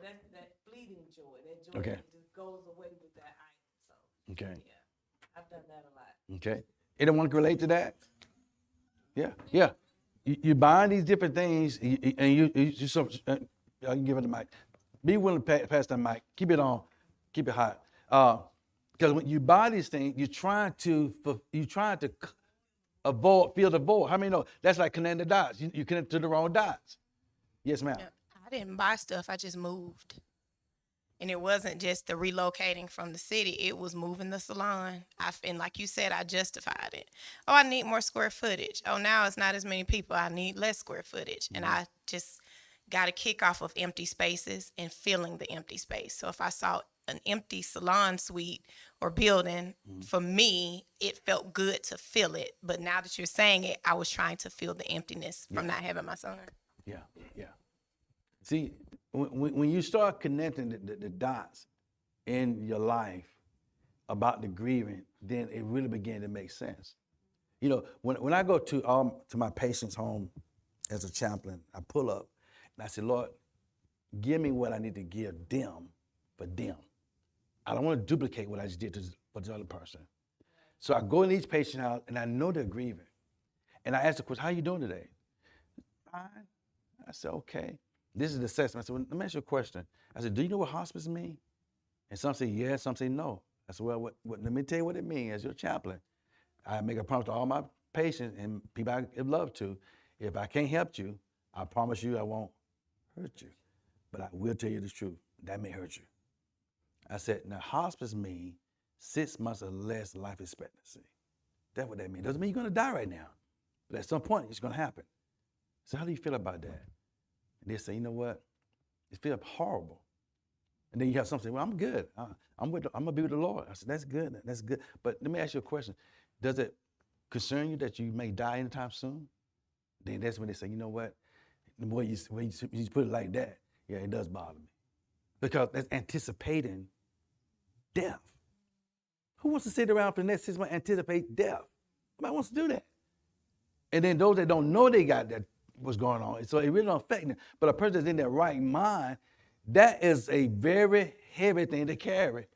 That's that fleeting joy. That joy that just goes away with that item. So, yeah, I've done that a lot. Okay. Anyone can relate to that? Yeah. You buying these different things, and you can give it the mic. Be willing to pass that mic. Keep it on. Keep it hot. Because when you buy these things, you're trying to feel the void. How many know that's like connecting the dots? You connect to the wrong dots. Yes, ma'am. Yeah, I didn't buy stuff. I just moved. And it wasn't just the relocating from the city. It was moving the salon. And like you said, I justified it. Oh, I need more square footage. Oh, now it's not as many people. I need less square footage. And I just got a kick off of empty spaces and filling the empty space. So if I saw an empty salon suite or building, for me, it felt good to fill it. But now that you're saying it, I was trying to fill the emptiness from not having my son. Yeah. See, when you start connecting the dots in your life about the grieving, then it really began to make sense. When I go to my patient's home as a chaplain, I pull up and I say, Lord, give me what I need to give them for them. I don't want to duplicate what I just did for the other person. So I go in each patient's house and I know they're grieving. And I ask the question, how you doing today? Fine. I said, okay. This is the assessment. I said, well, let me ask you a question. I said, do you know what hospice means? And some say yes, some say no. I said, well, let me tell you what it means as your chaplain. I make a promise to all my patients and people I love to. If I can't help you, I promise you I won't hurt you. But I will tell you the truth. That may hurt you. I said, now hospice means 6 months or less life expectancy. That's what that means. Doesn't mean you're going to die right now. But at some point, it's going to happen. So how do you feel about that? And they say, you know what? It feels horrible. And then you have some say, well, I'm good. I'm going to be with the Lord. I said, that's good. That's good. But let me ask you a question. Does it concern you that you may die anytime soon? Then that's when they say, you know what? The way you put it like that, yeah, it does bother me. Because that's anticipating death. Who wants to sit around for the next 6 months and anticipate death? Nobody wants to do that. And then those that don't know they got that, what's going on, so it really don't affect them. But a person that's in their right mind, that is a very heavy thing to carry.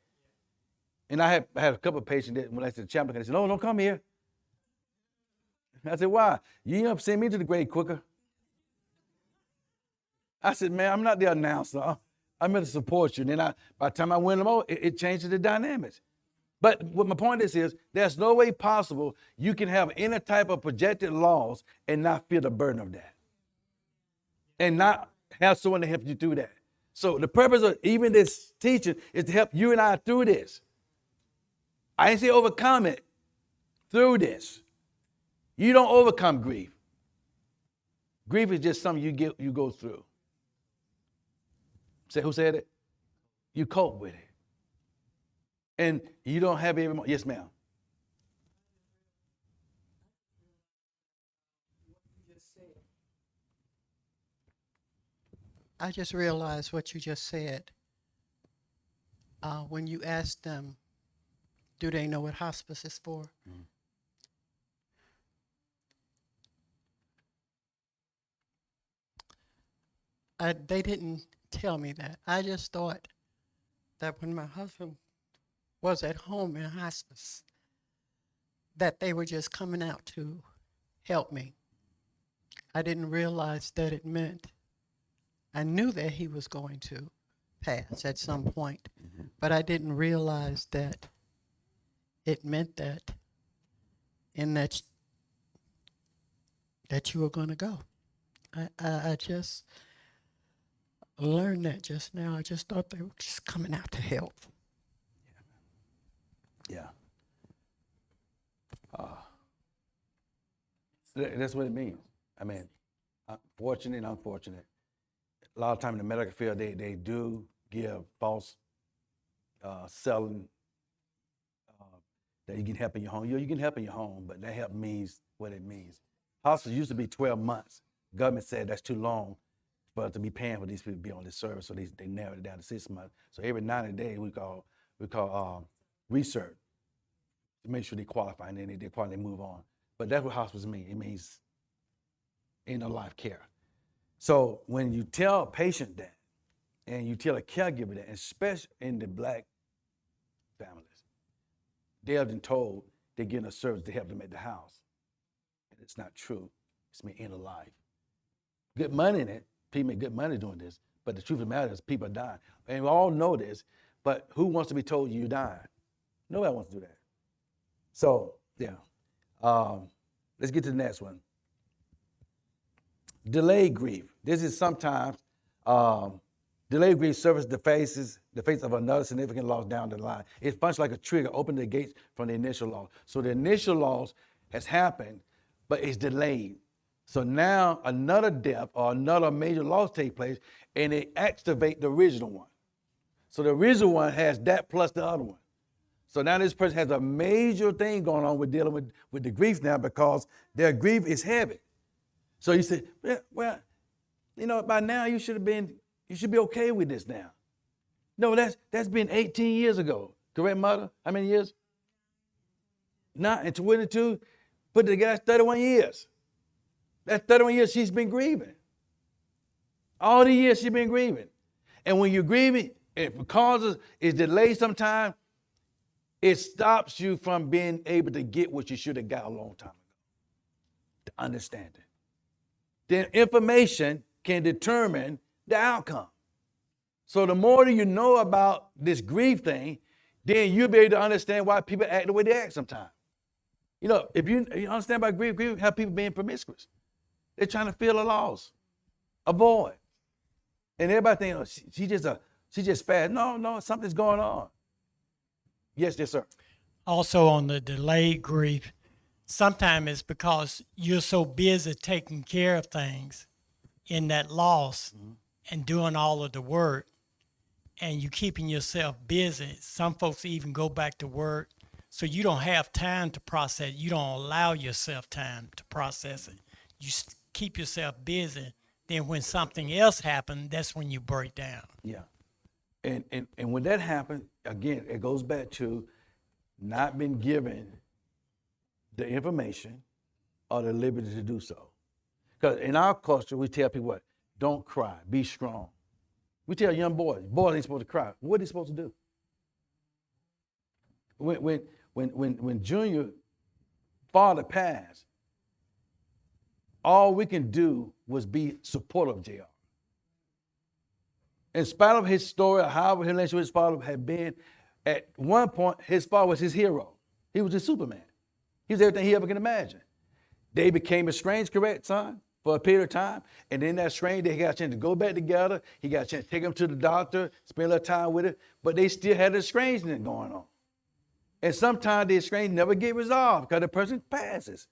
And I had a couple of patients that when I said chaplain, they said, no, don't come here. I said, why? You ain't gonna send me to the grave quicker. I said, man, I'm not the announcer. I'm here to support you. And then by the time I win them over, it changes the dynamics. But what my point is there's no way possible you can have any type of projected loss and not feel the burden of that. And not have someone to help you through that. So the purpose of even this teaching is to help you and I through this. I didn't say overcome it, through this. You don't overcome grief. Grief is just something you go through. Say, who said it? You cope with it. And you don't have every month. Yes, ma'am. I just realized what you just said. When you asked them, do they know what hospice is for? They didn't tell me that. I just thought that when my husband was at home in hospice, that they were just coming out to help me. I didn't realize that it meant, I knew that he was going to pass at some point, but I didn't realize that it meant that in that you were going to go. I just learned that just now. I just thought they were just coming out to help. Yeah. That's what it means. I mean, fortunate and unfortunate. A lot of time in the medical field, they do give false selling that you can help in your home. You can help in your home, but that help means what it means. Hospice used to be 12 months. Government said that's too long for us to be paying for these people to be on this service, so they narrowed it down to 6 months. So every 90 days we call research to make sure they qualify, and then they qualify, they move on. But that's what hospice means. It means end of life care. So when you tell a patient that, and you tell a caregiver that, especially in the Black families, they have been told they're getting a service to help them at the house. And it's not true. It's mean end of life. Good money in it. People make good money doing this. But the truth of the matter is people are dying. And we all know this, but who wants to be told you're dying? Nobody wants to do that. So, yeah. Let's get to the next one. Delayed grief. This is sometimes delayed grief serves the face of another significant loss down the line. It functions like a trigger, opening the gates from the initial loss. So the initial loss has happened, but it's delayed. So now another death or another major loss takes place, and it activates the original one. So the original one has that plus the other one. So now this person has a major thing going on with dealing with the grief now, because their grief is heavy. So you say, well, you know, by now you should be okay with this now. No, that's been 18 years ago. Correct, mother? How many years? Not in 22, put it together, that's 31 years. That's 31 years she's been grieving. All the years she's been grieving. And when you're grieving, it causes, it's delayed sometimes, it stops you from being able to get what you should have got a long time ago. To understand it. Then information can determine the outcome. So the more that you know about this grief thing, then you'll be able to understand why people act the way they act sometimes. You know, if you understand about grief have people being promiscuous. They're trying to feel a loss, avoid. And everybody thinks, oh, she just fast. No, something's going on. Yes, sir. Also on the delayed grief, sometimes it's because you're so busy taking care of things in that loss and doing all of the work, and you keeping yourself busy. Some folks even go back to work, so you don't have time to process. You don't allow yourself time to process it. You keep yourself busy. Then when something else happens, that's when you break down. Yeah. And when that happens, again, it goes back to not being given the information or the liberty to do so. Because in our culture, we tell people what? Don't cry, be strong. We tell young boys ain't supposed to cry. What are they supposed to do? When Junior father passed, all we can do was be supportive of JR. In spite of his story, however his relationship with his father had been, at one point, his father was his hero. He was his Superman. He was everything he ever can imagine. They became estranged, correct, son, for a period of time. And then that estranged, they got a chance to go back together. He got a chance to take him to the doctor, spend a little time with him. But they still had an estrangement going on. And sometimes the estrangement never get resolved because the person passes.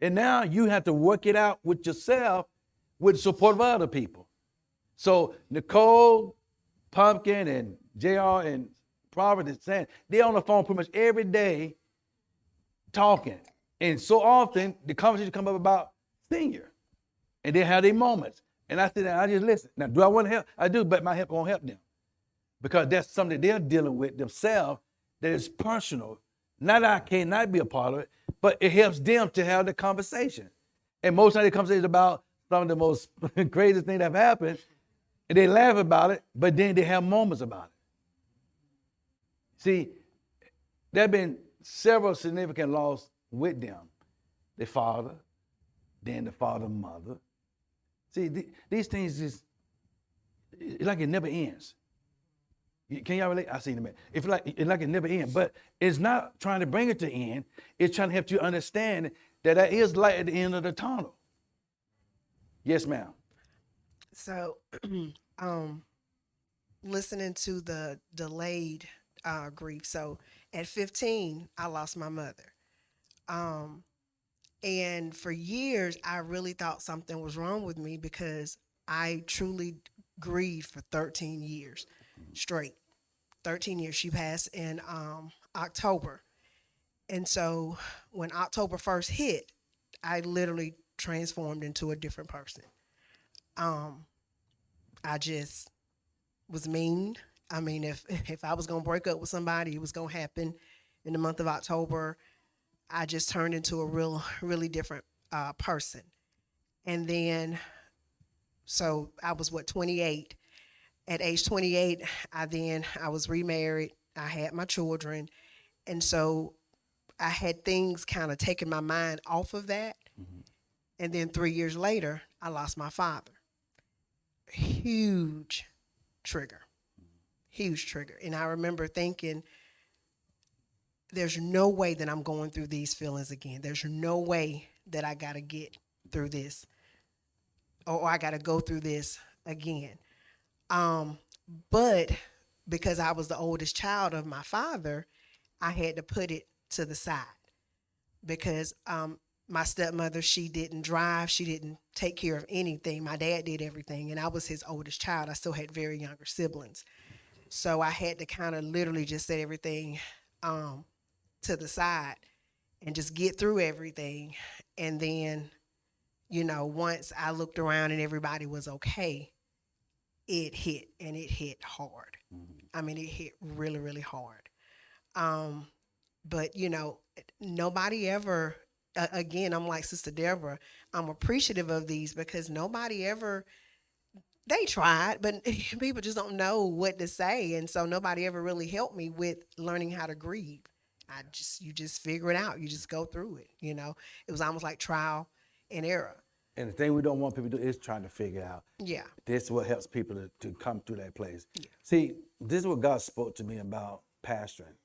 And now you have to work it out with yourself with the support of other people. So Nicole, Pumpkin, and JR and Proverbs is saying. They're on the phone pretty much every day talking. And so often the conversation come up about senior. And they have their moments. And I sit there, I just listen. Now, do I want to help? I do, but my help won't help them. Because that's something they're dealing with themselves that is personal. Not that I cannot be a part of it, but it helps them to have the conversation. And most of the conversation is about some of the most craziest things that have happened. And they laugh about it, but then they have moments about it. See, there have been several significant loss with them. The father, then the father and mother. See, these things it's like it never ends. Can y'all relate? I see in a minute. It's like it never ends, but it's not trying to bring it to end. It's trying to help you understand that there is light at the end of the tunnel. Yes, ma'am. So, listening to the delayed grief. So, at 15, I lost my mother. And for years, I really thought something was wrong with me because I truly grieved for 13 years straight. 13 years. She passed in October. And so when October 1st hit, I literally transformed into a different person. I just was mean. I mean, if I was going to break up with somebody, it was going to happen in the month of October. I just turned into a really different person. And then, so I was 28. At age 28, I was remarried. I had my children. And so I had things kind of taking my mind off of that. Mm-hmm. And then 3 years later, I lost my father. Huge trigger. And I remember thinking, there's no way that I'm going through these feelings again. There's no way that I got to get through this or I got to go through this again. But because I was the oldest child of my father, I had to put it to the side because my stepmother, she didn't drive. She didn't take care of anything. My dad did everything, and I was his oldest child. I still had very younger siblings. So I had to kind of literally just set everything to the side and just get through everything. And then, once I looked around and everybody was okay, it hit, and it hit hard. Mm-hmm. I mean, it hit really, really hard. But, nobody ever, again, I'm like Sister Deborah, I'm appreciative of these because nobody ever, they tried, but people just don't know what to say. And so nobody ever really helped me with learning how to grieve. You just figure it out. You just go through it, It was almost like trial and error. And the thing we don't want people to do is trying to figure out. Yeah. This is what helps people to come through that place. Yeah. See, this is what God spoke to me about pastoring.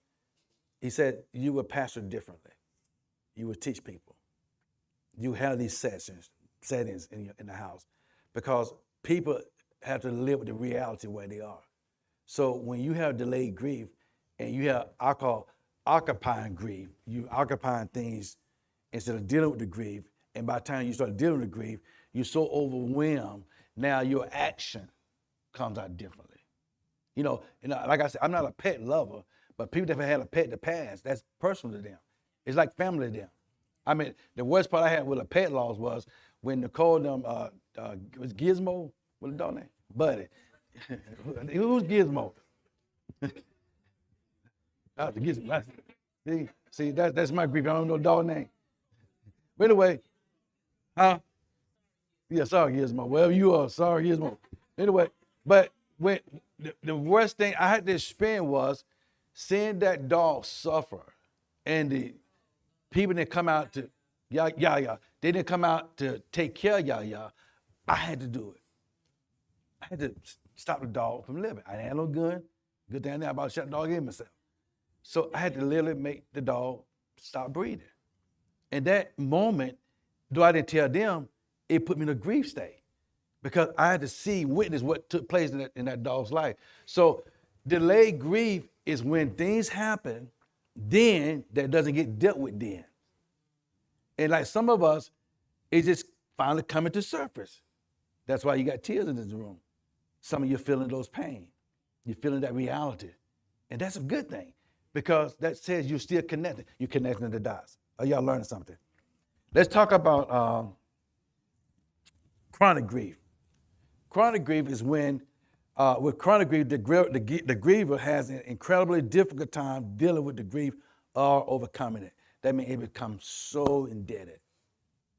He said, you would pastor differently. You would teach people. You have these settings in the house because people have to live with the reality where they are. So when you have delayed grief and you have, I call occupying grief, you occupying things instead of dealing with the grief. And by the time you start dealing with grief, you're so overwhelmed. Now your action comes out differently. Like I said, I'm not a pet lover, but people that have had a pet in the past, that's personal to them. It's like family to them. I mean, the worst part I had with a pet loss was when Nicole and them, was Gizmo, what's the dog name? Buddy. Who's Gizmo? That's Gizmo. See, that's my grief. I don't know the dog name. But anyway, huh? Yeah, sorry, Gizmo. Wherever you are, sorry, Gizmo. Anyway, but when the worst thing I had to experience was seeing that dog suffer, and the people that come out to they didn't come out to take care of Yaya. I had to do it. I had to stop the dog from living. I didn't have no gun. Good thing I about to shut the dog in myself. So I had to literally make the dog stop breathing. And that moment, though I didn't tell them, it put me in a grief state because I had to witness what took place in that dog's life. So delayed grief is when things happen then that doesn't get dealt with then. And like some of us, it's just finally coming to surface. That's why you got tears in this room. Some of you are feeling those pain. You're feeling that reality. And that's a good thing because that says you're still connected. You're connecting the dots. Are y'all learning something? Let's talk about chronic grief. Chronic grief is when, with chronic grief, the griever has an incredibly difficult time dealing with the grief or overcoming it. That means it becomes so indebted.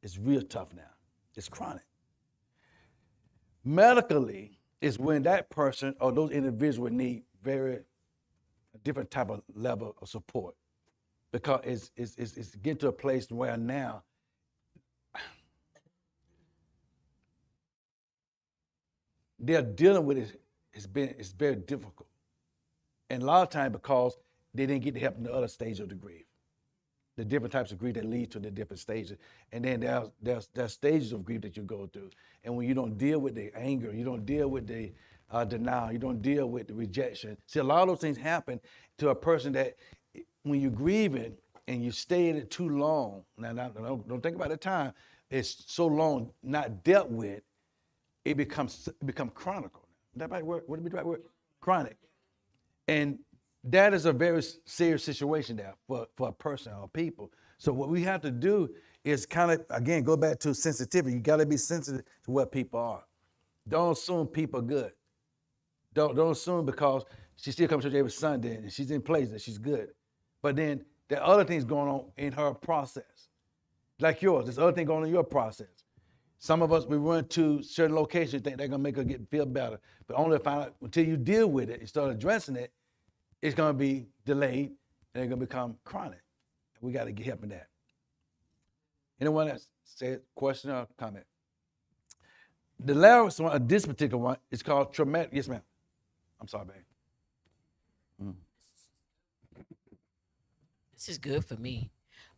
It's real tough now. It's chronic. Medically is when that person or those individuals need very different type of level of support because it's getting to a place where now they're dealing with it. It's very difficult, and a lot of times because they didn't get the help in the other stage of the grief, the different types of grief that lead to the different stages, and then there's stages of grief that you go through, and when you don't deal with the anger, you don't deal with the denial, you don't deal with the rejection. See, a lot of those things happen to a person that when you're grieving and you stay in it too long. Now don't think about the time. It's so long not dealt with. It becomes chronic. That right word? What would be the right word? Chronic. And that is a very serious situation there for a person or people. So what we have to do is kind of, again, go back to sensitivity. You got to be sensitive to what people are. Don't assume people are good. Don't assume because she still comes to church every Sunday and she's in place that she's good. But then there are other things going on in her process. Like yours, there's other things going on in your process. Some of us, we run to certain locations, think they're gonna make us feel better. But only to find out until you deal with it and start addressing it, it's gonna be delayed and it's gonna become chronic. We gotta get help in that. Anyone else say a question or comment? The last one, this particular one, is called traumatic. Yes, ma'am. I'm sorry, babe. This is good for me.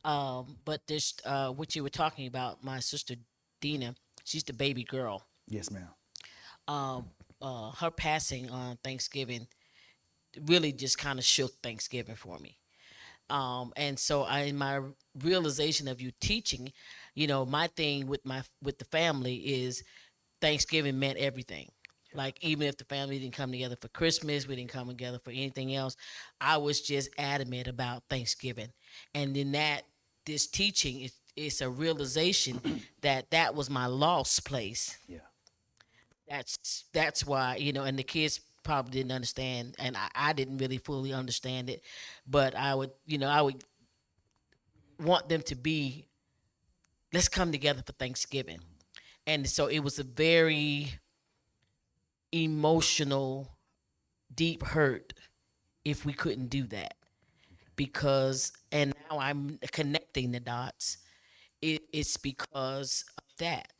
But this, what you were talking about, my sister Dina, she's the baby girl. Yes, ma'am. Her passing on Thanksgiving really just kind of shook Thanksgiving for me. And so in my realization of you teaching, my thing with the family is Thanksgiving meant everything. Like even if the family didn't come together for Christmas, we didn't come together for anything else, I was just adamant about Thanksgiving. And in that, this teaching it's a realization that was my lost place. Yeah. That's why, and the kids probably didn't understand, and I didn't really fully understand it, but I would want them to be, let's come together for Thanksgiving. And so it was a very emotional, deep hurt if we couldn't do that. Because, and now I'm connecting the dots, it's because of that.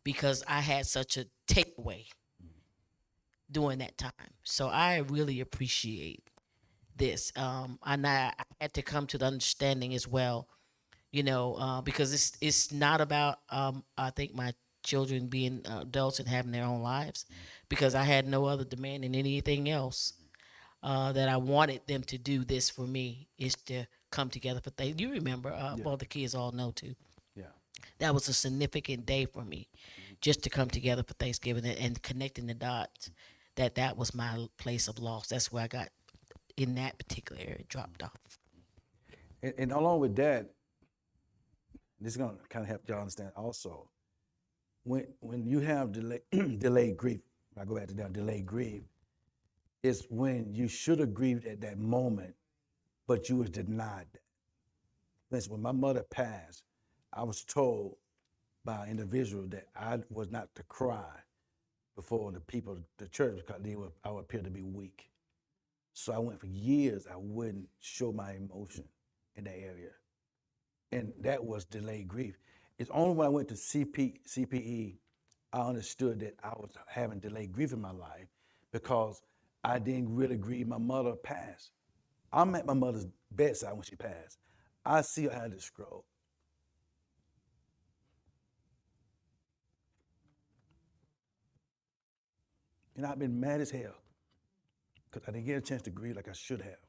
Because I had such a takeaway during that time. So I really appreciate this. And I had to come to the understanding as well, because it's not about, I think, my children being adults and having their own lives, because I had no other demand than anything else. That I wanted them to do this for me is to come together for things. You remember, well, the kids all know too. Yeah. That was a significant day for me, just to come together for Thanksgiving and connecting the dots. That was my place of loss. That's where I got in that particular area dropped off. And along with that, this is gonna kind of help y'all understand also. When you have delayed grief, I go back to that delayed grief. It's when you should have grieved at that moment, but you was denied that. Listen, when my mother passed, I was told by an individual that I was not to cry before the people, the church, because I would appear to be weak. So I went for years, I wouldn't show my emotion in that area. And that was delayed grief. It's only when I went to CPE, I understood that I was having delayed grief in my life because I didn't really grieve my mother passed. I'm at my mother's bedside when she passed. I see her had this stroke. And I've been mad as hell because I didn't get a chance to grieve like I should have.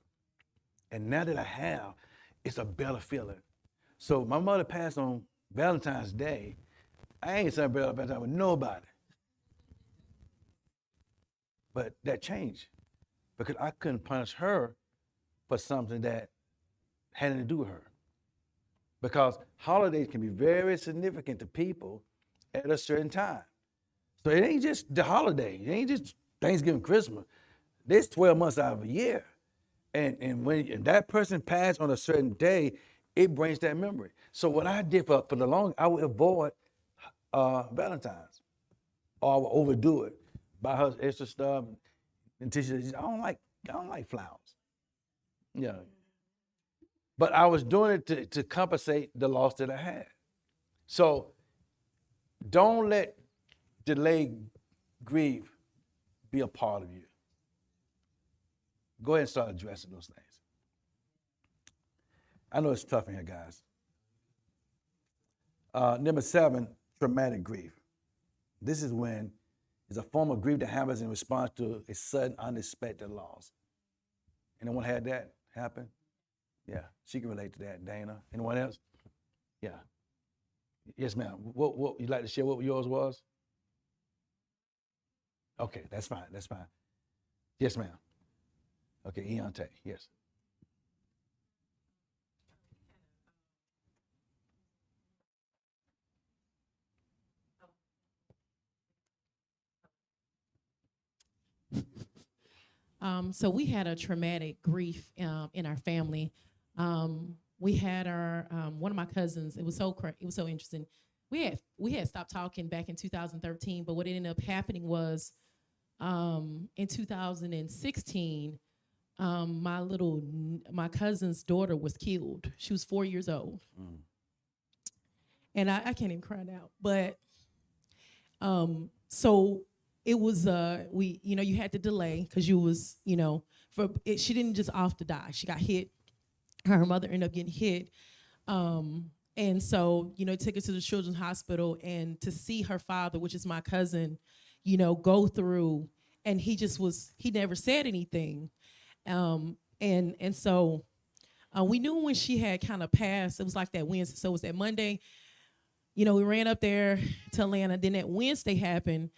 And now that I have, it's a better feeling. So my mother passed on Valentine's Day. I ain't celebrating Valentine's with nobody. But that changed because I couldn't punish her for something that had nothing to do with her. Because holidays can be very significant to people at a certain time. So it ain't just the holiday. It ain't just Thanksgiving, Christmas. There's 12 months out of a year. And when that person passed on a certain day, it brings that memory. So what I did for the long, I would avoid Valentine's, or I would overdo it, buy her extra stuff until she says, I don't like flowers. Yeah. But I was doing it to compensate the loss that I had. So don't let delayed grief be a part of you. Go ahead and start addressing those things. I know it's tough in here, guys. Number 7, traumatic grief. This is when it's a form of grief that happens in response to a sudden, unexpected loss. Anyone had that happen? Yeah, she can relate to that. Dana. Anyone else? Yeah. Yes, ma'am. What you'd like to share what yours was? Okay, that's fine. That's fine. Yes, ma'am. Okay, Eonte, yes. So we had a traumatic grief in our family. We had our one of my cousins. It was so interesting. We had stopped talking back in 2013, but what ended up happening was in 2016, my cousin's daughter was killed. She was 4 years old, and I can't even cry now. But so it was you had to delay because you was she didn't just off to die. She got hit. Her mother ended up getting hit. And so, took her to the children's hospital, and to see her father, which is my cousin, go through, and he never said anything. And so we knew when she had kind of passed, it was like that Wednesday. So it was that Monday, we ran up there to Atlanta. Then that Wednesday happened.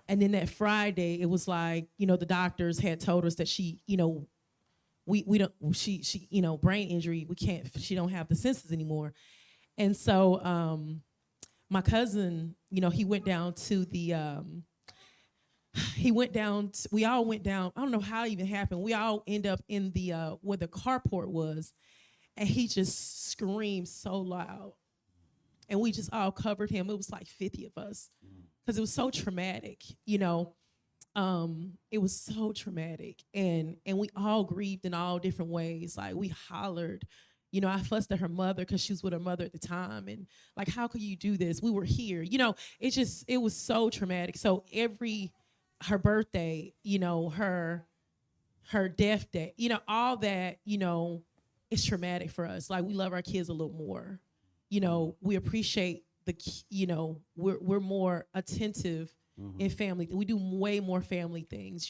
And then that Friday, it was like, the doctors had told us that she, we don't, she, brain injury, she don't have the senses anymore. And so my cousin, he went down to the, we all went down, I don't know how it even happened. We all end up in the, where the carport was, and he just screamed so loud. And we just all covered him. It was like 50 of us, because it was so traumatic, it was so traumatic, and we all grieved in all different ways. Like, we hollered, I fussed at her mother because she was with her mother at the time, and like, how could you do this? We were here, it was so traumatic. So her birthday, her death day, all that, is traumatic for us. Like, we love our kids a little more, we appreciate we're more attentive in family. We do way more family things,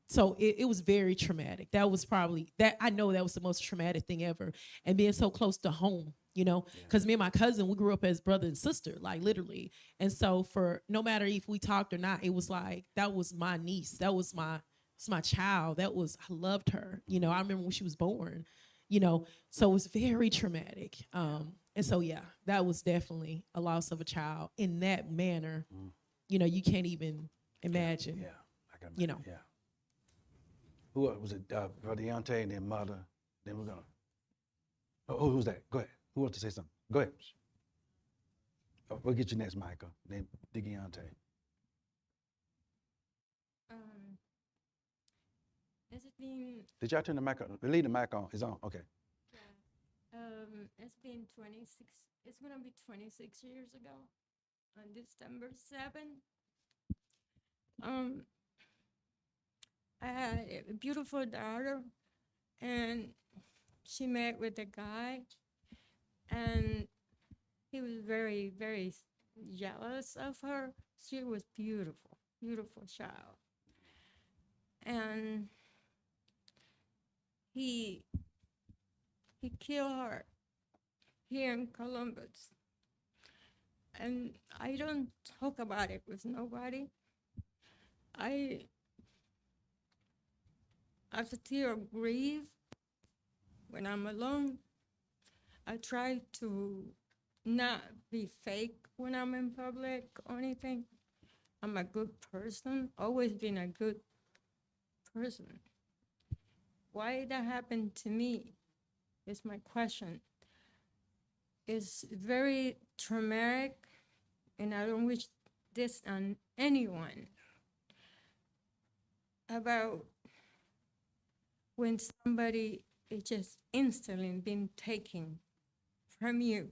so it was very traumatic. That was probably I know that was the most traumatic thing ever. And being so close to home, because me and my cousin, we grew up as brother and sister, like, literally. And so for no matter if we talked or not, it was like, that was my niece. That was my child. I loved her. I remember when she was born, so it was very traumatic. And so, yeah, that was definitely a loss of a child in that manner. You can't even imagine. Yeah, I can imagine. Yeah. Who was it? Brother Deontay, and then mother. Then we're gonna. Oh, who's that? Go ahead. Who wants to say something? Go ahead. Oh, we'll get you next, Michael. Then Deontay. Has it been? Did y'all turn the mic on? Leave the mic on. It's on. Okay. It's been 26. It's gonna be 26 years ago, on December 7th. I had a beautiful daughter, and she met with a guy, and he was very, very jealous of her. She was beautiful, beautiful child, and he killed her here in Columbus. And I don't talk about it with nobody. I still grieve when I'm alone. I try to not be fake when I'm in public or anything. I'm a good person, always been a good person. Why that happened to me is my question. It's very traumatic, and I don't wish this on anyone. About when somebody is just instantly being taken from you.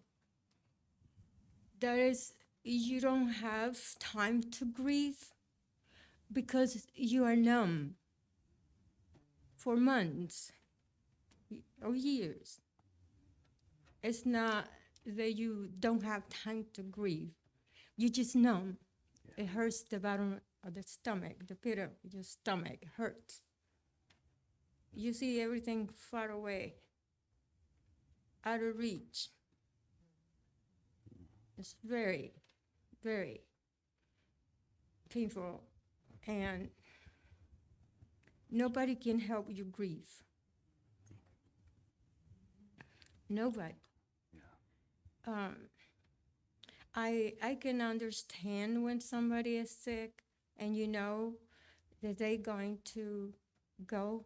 That is, you don't have time to grieve because you are numb for months or years. It's not that you don't have time to grieve. You just numb. It hurts the bottom of the stomach, the pit of your stomach hurts. You see everything far away, out of reach. It's very, very painful, and nobody can help you grieve. Nobody. Um, I can understand when somebody is sick and you know that they're going to go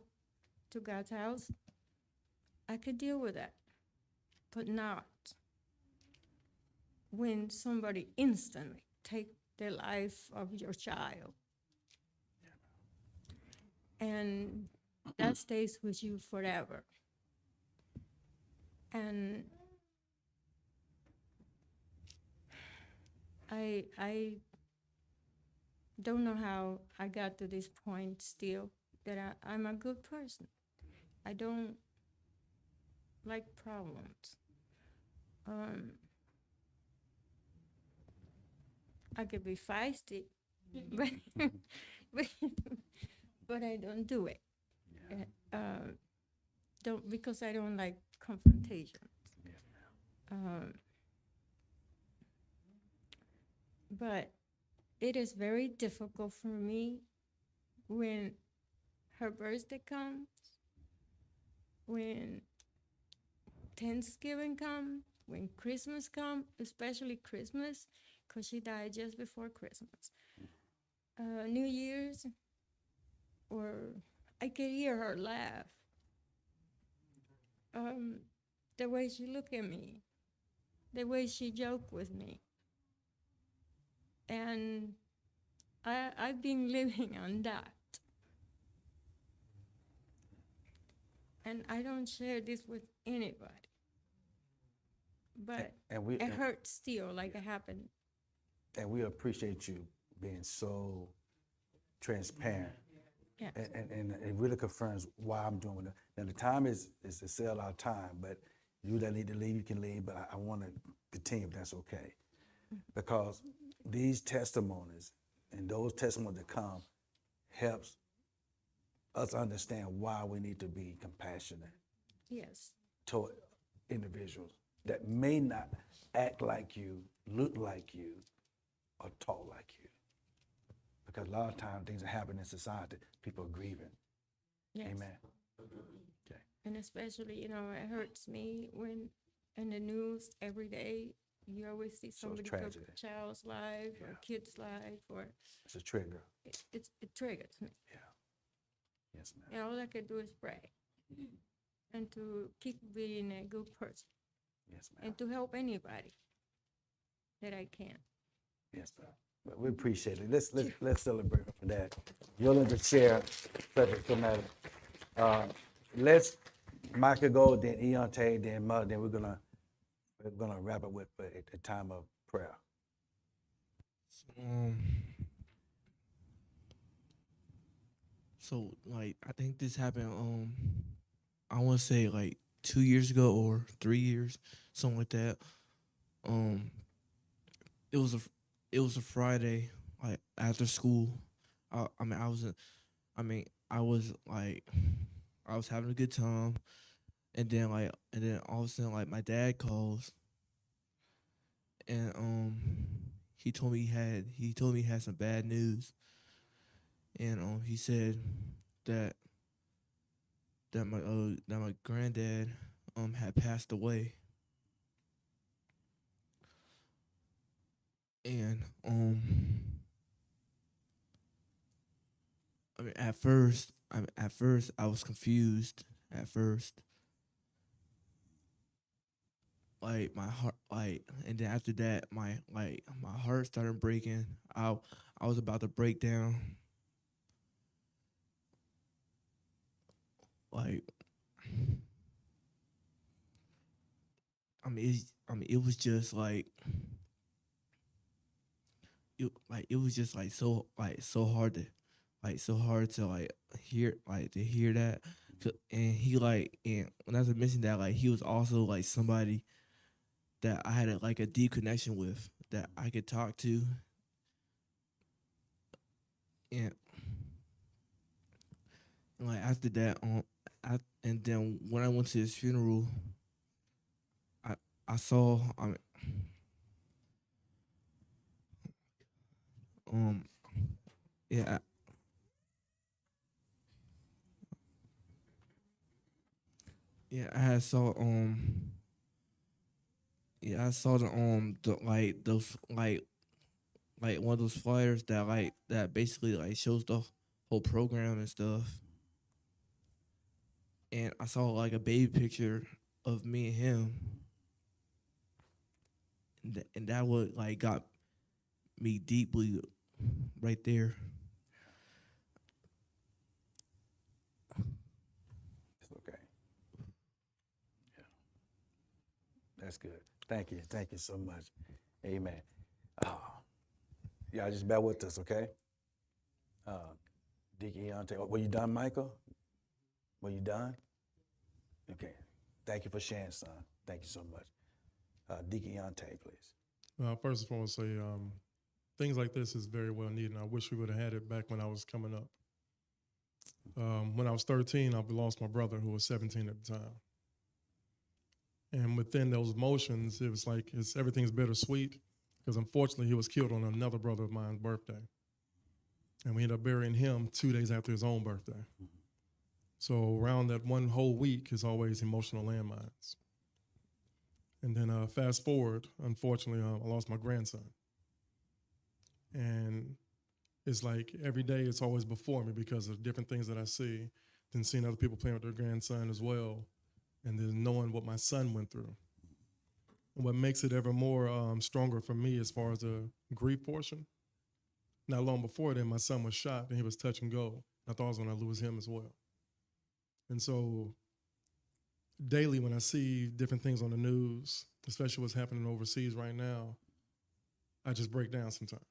to God's house. I could deal with that, but not when somebody instantly take the life of your child. And that stays with you forever. And I don't know how I got to this point still, that I'm a good person. I don't like problems. I could be feisty, but but, but I don't do it. Don't, because I don't like confrontation. But it is very difficult for me when her birthday comes, when Thanksgiving comes, when Christmas comes, especially Christmas, because she died just before Christmas. New Year's, or I can hear her laugh. The way she look at me, the way she joke with me. And I've been living on that. And I don't share this with anybody. But it hurts still, like it happened. And we appreciate you being so transparent. Yes. And it really confirms why I'm doing it. Now, the time is to sell our time, but you that need to leave, you can leave, but I want to continue if that's okay. Because these testimonies and those testimonies that come helps us understand why we need to be compassionate Yes. toward individuals that may not act like you, look like you, or talk like you. Because a lot of times things that happen in society, people are grieving. Yes. Amen. Okay. And especially, it hurts me when in the news every day you always see somebody took tragedy. a child's life or kid's life, or It's a trigger. it triggers me. Yeah. Yes, ma'am. And all I can do is pray and to keep being a good person Yes, ma'am. and to help anybody that I can. Yes, ma'am. But we appreciate it. Let's celebrate her for that. Yolanda the chair, subject matter. Let's Micah go, then Eonte, then Mother, then we're gonna wrap it with a time of prayer. So like I think this happened I want to say like 2 years ago or 3 years, something like that. It was a Friday, like after school. I was having a good time, and then all of a sudden like my dad calls, and he told me he had some bad news, and he said that that my granddad had passed away, and I mean at first I was confused at first, like my heart, like, and then after that my heart started breaking. I was about to break down, like, it was just it was just so hard to hear that. And he and not to mention that he was also somebody that I had a deep connection with, that I could talk to. And after that, and then when I went to his funeral, I saw yeah I had saw I saw the those one of those flyers that that basically shows the whole program and stuff. And I saw a baby picture of me and him, and that would got me deeply right there. It's okay. Yeah. That's good. Thank you. Thank you so much. Amen. Y'all just bear with us, okay? Deacon Eonte, were you done, Michael? Were you done? Okay. Thank you for sharing, son. Thank you so much. Deacon Eonte, please. First of all, I'll say things like this is very well needed, and I wish we would have had it back when I was coming up. When I was 13, I lost my brother, who was 17 at the time. And within those emotions, it was everything's bittersweet, because unfortunately he was killed on another brother of mine's birthday. And we ended up burying him 2 days after his own birthday. So around that one whole week is always emotional landmines. And then fast forward, unfortunately, I lost my grandson. And it's every day it's always before me because of different things that I see, then seeing other people playing with their grandson as well, and then knowing what my son went through. And what makes it ever more stronger for me as far as the grief portion, not long before then, my son was shot and he was touch and go. I thought I was going to lose him as well. And so daily when I see different things on the news, especially what's happening overseas right now, I just break down sometimes.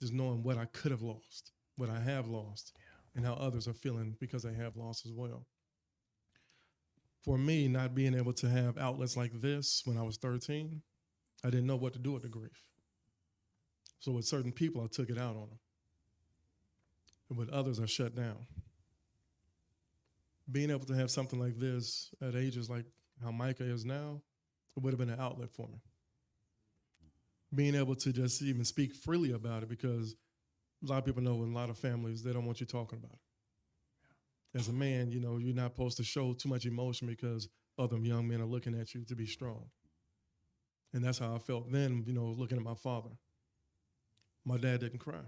Just knowing what I could have lost, what I have lost, and how others are feeling because they have lost as well. For me, not being able to have outlets like this when I was 13, I didn't know what to do with the grief. So with certain people, I took it out on them. And with others, I shut down. Being able to have something like this at ages like how Micah is now, it would have been an outlet for me. Being able to just even speak freely about it, because a lot of people know in a lot of families, they don't want you talking about it. As a man, you're not supposed to show too much emotion because other young men are looking at you to be strong. And that's how I felt then, looking at my father. My dad didn't cry.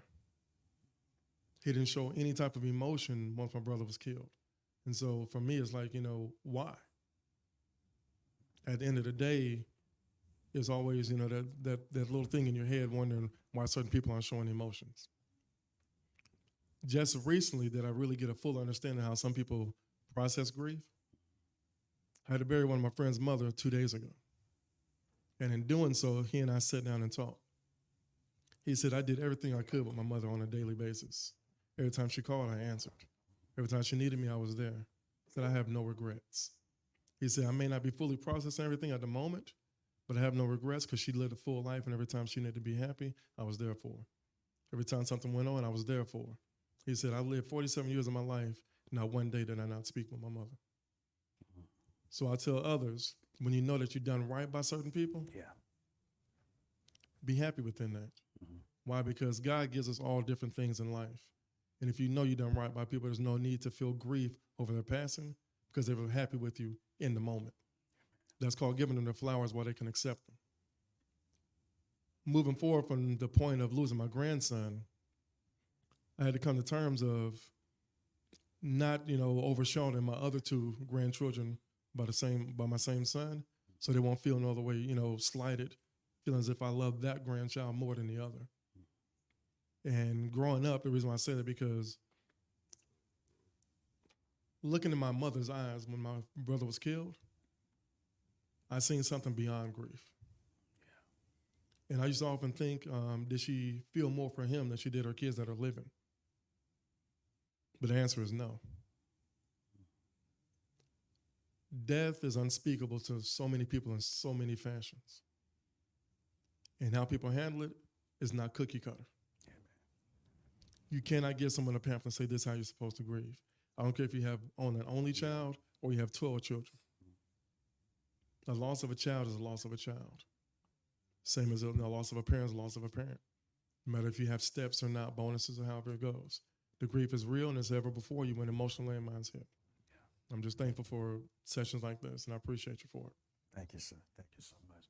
He didn't show any type of emotion once my brother was killed. And so for me, it's why? At the end of the day, it's always, that little thing in your head wondering why certain people aren't showing emotions. Just recently did I really get a full understanding of how some people process grief. I had to bury one of my friend's mother 2 days ago. And in doing so, he and I sat down and talked. He said, I did everything I could with my mother on a daily basis. Every time she called, I answered. Every time she needed me, I was there. He said, I have no regrets. He said, I may not be fully processing everything at the moment, but I have no regrets because she lived a full life, and every time she needed to be happy, I was there for her. Every time something went on, I was there for her. He said, I lived 47 years of my life, not one day did I not speak with my mother. So I tell others, when you know that you've done right by certain people, be happy within that. Why? Because God gives us all different things in life. And if you know you've done right by people, there's no need to feel grief over their passing, because they were happy with you in the moment. That's called giving them their flowers while they can accept them. Moving forward from the point of losing my grandson, I had to come to terms of not, overshadowing my other two grandchildren by my same son, so they won't feel no other way, slighted, feeling as if I love that grandchild more than the other. And growing up, the reason why I say that, because looking in my mother's eyes when my brother was killed, I seen something beyond grief. And I used to often think, did she feel more for him than she did her kids that are living? But the answer is no. Death is unspeakable to so many people in so many fashions. And how people handle it is not cookie cutter. You cannot give someone a pamphlet and say, this is how you're supposed to grieve. I don't care if you have an only child or you have 12 children. The loss of a child is a loss of a child. Same as the loss of a parent is a loss of a parent. No matter if you have steps or not, bonuses or however it goes. The grief is real and it's ever before you when emotional landmines hit. I'm just thankful for sessions like this, and I appreciate you for it. Thank you, sir. Thank you so much.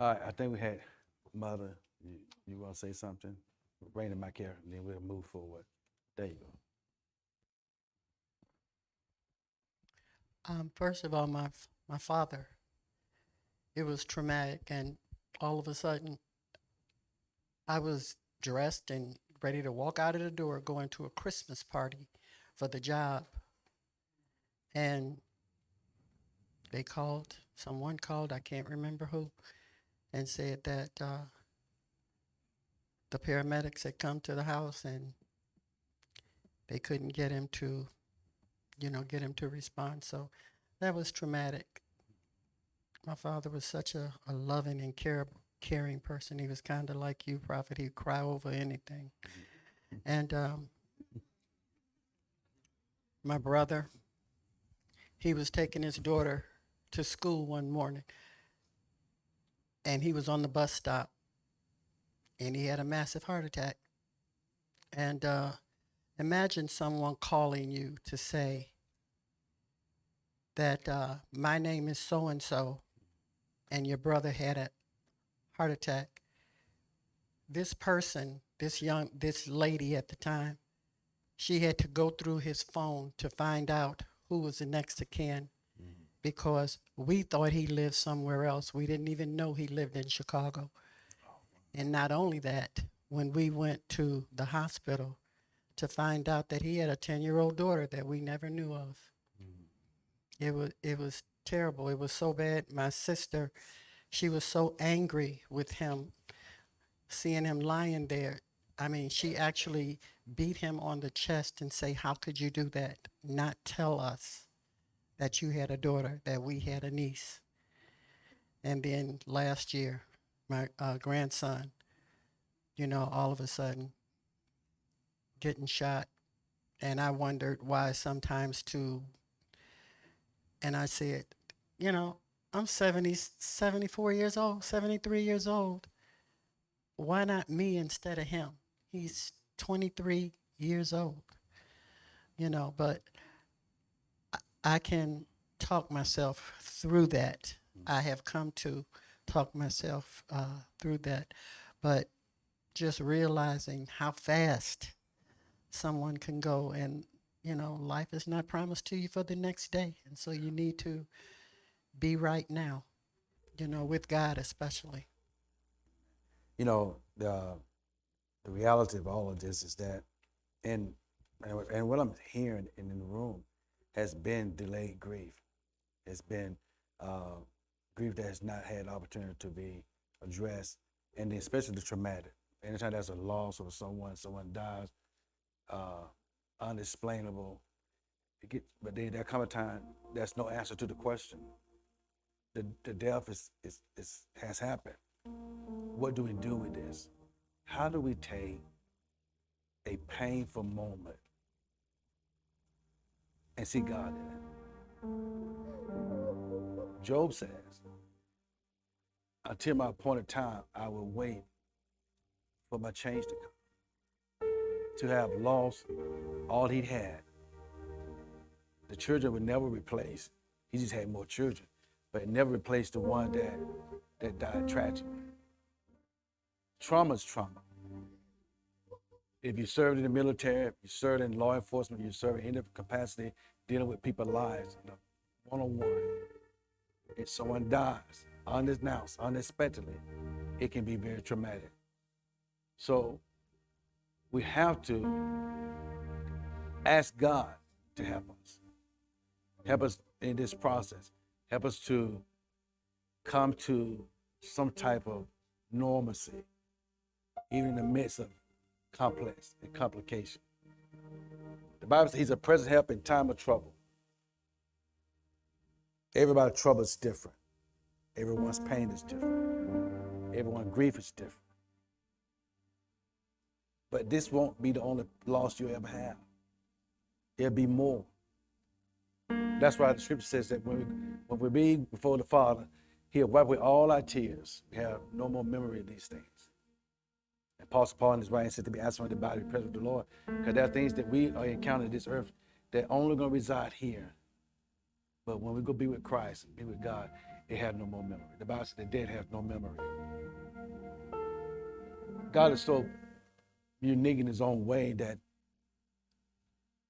All right, I think we had Mother. You want to say something? Bring the mic here, and then we'll move forward. There you go. First of all, my father, it was traumatic, and all of a sudden, I was dressed and ready to walk out of the door, going to a Christmas party for the job. And someone called, I can't remember who, and said that the paramedics had come to the house and they couldn't get him to, respond. So that was traumatic. My father was such a loving and caring person. He was kind of like you, Prophet. He'd cry over anything. And my brother, he was taking his daughter to school one morning, and he was on the bus stop, and he had a massive heart attack. And imagine someone calling you to say that my name is so-and-so, and your brother had a heart attack. This person, this lady at the time, she had to go through his phone to find out who was the next of kin, because we thought he lived somewhere else. We didn't even know he lived in Chicago. And not only that, when we went to the hospital to find out that he had a 10-year-old daughter that we never knew of. It was terrible. It was so bad. My sister, she was so angry with him, seeing him lying there. I mean, she actually beat him on the chest and say, how could you do that? Not tell us that you had a daughter, that we had a niece. And then last year, my grandson, all of a sudden getting shot. And I wondered why sometimes too. And I said, I'm 74 years old, 73 years old. Why not me instead of him? He's 23 years old, but I can talk myself through that. I have come to talk myself through that. But just realizing how fast someone can go, and, life is not promised to you for the next day. And so you need to be right now, with God especially. The reality of all of this is that, and what I'm hearing in the room has been delayed grief. It's been grief that has not had the opportunity to be addressed, and then especially the traumatic. Anytime there's a loss of someone dies, unexplainable. But then there come a time there's no answer to the question. The death has happened. What do we do with this? How do we take a painful moment and see God in it? Job says, until my appointed time, I will wait for my change to come. To have lost all he'd had, the children would never replace. He just had more children, but it never replaced the one that died tragically. Trauma is trauma. If you served in the military, if you served in law enforcement, you served in any capacity dealing with people's lives, one-on-one, if someone dies unannounced, unexpectedly, it can be very traumatic. So we have to ask God to help us in this process, help us to come to some type of normalcy, even in the midst of complex and complication. The Bible says he's a present help in time of trouble. Everybody's trouble is different. Everyone's pain is different. Everyone's grief is different. But this won't be the only loss you'll ever have. There'll be more. That's why the scripture says that when we be before the Father, he'll wipe away all our tears. We have no more memory of these things. And Apostle Paul in his writing said to be absent from the body, present with the Lord. Because there are things that we are encountering on this earth that only going to reside here. But when we go be with Christ, be with God, it has no more memory. The Bible says the dead have no memory. God is so unique in his own way that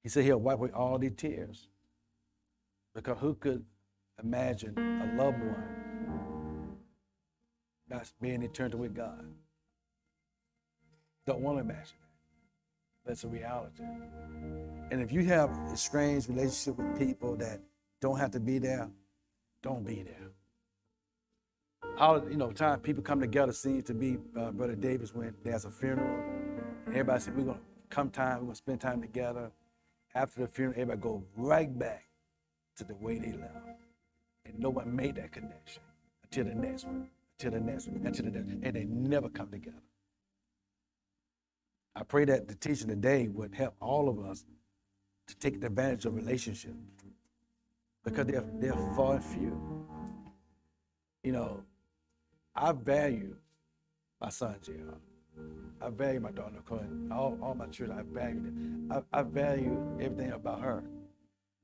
he said he'll wipe away all these tears. Because who could imagine a loved one not being eternal with God? Don't want to imagine that. That's a reality. And if you have a strange relationship with people that don't have to be there, don't be there. Time people come together seems to be, Brother Davis, when there's a funeral, and everybody said, we're going to spend time together. After the funeral, everybody go right back to the way they left. And no one made that connection until the next one, until the next one, until the next one, and they never come together. I pray that the teaching today would help all of us to take advantage of relationships, because they're far and few. I value my son, JR. I value my daughter, Nicole, all my children. I value them. I value everything about her.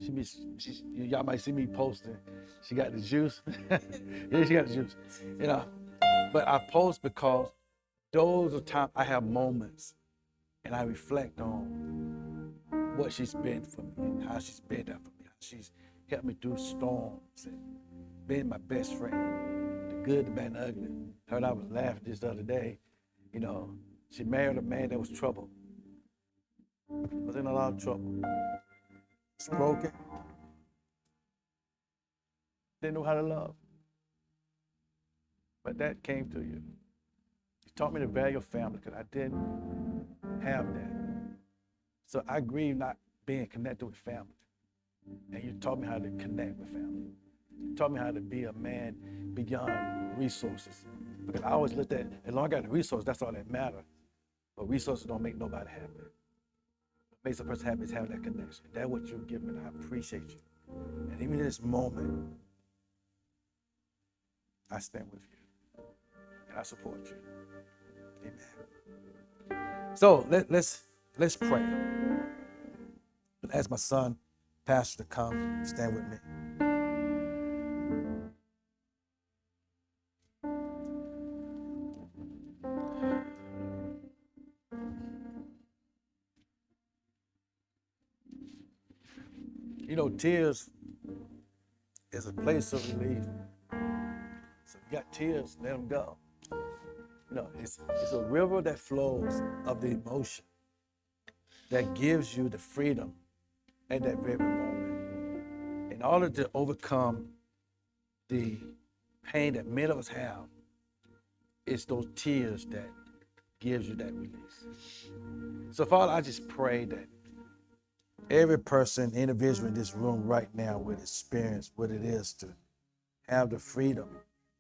Y'all might see me posting. She got the juice. Yeah, she got the juice. But I post because those are times I have moments and I reflect on what she's been for me and how she's been there for me. How she's helped me through storms and been my best friend, the good, the bad, and the ugly. Heard I was laughing just the other day. She married a man that was troubled. Was in a lot of trouble. Was broken. Didn't know how to love. But that came to you. You taught me to value family because I didn't have that. So I grieve not being connected with family. And you taught me how to connect with family. You taught me how to be a man beyond resources. Because I always looked at, as long as I got the resources, that's all that matters. But resources don't make nobody happy. What makes a person happy is having that connection. That's what you've given me, and I appreciate you. And even in this moment, I stand with you. And I support you. Amen. So let's pray. I'll ask my son, Pastor, to come stand with me. Tears is a place of relief. So you got tears, let them go. It's a river that flows of the emotion that gives you the freedom at that very moment. In order to overcome the pain that many of us have, it's those tears that gives you that release. So Father, I just pray that every person, individual in this room right now would experience what it is to have the freedom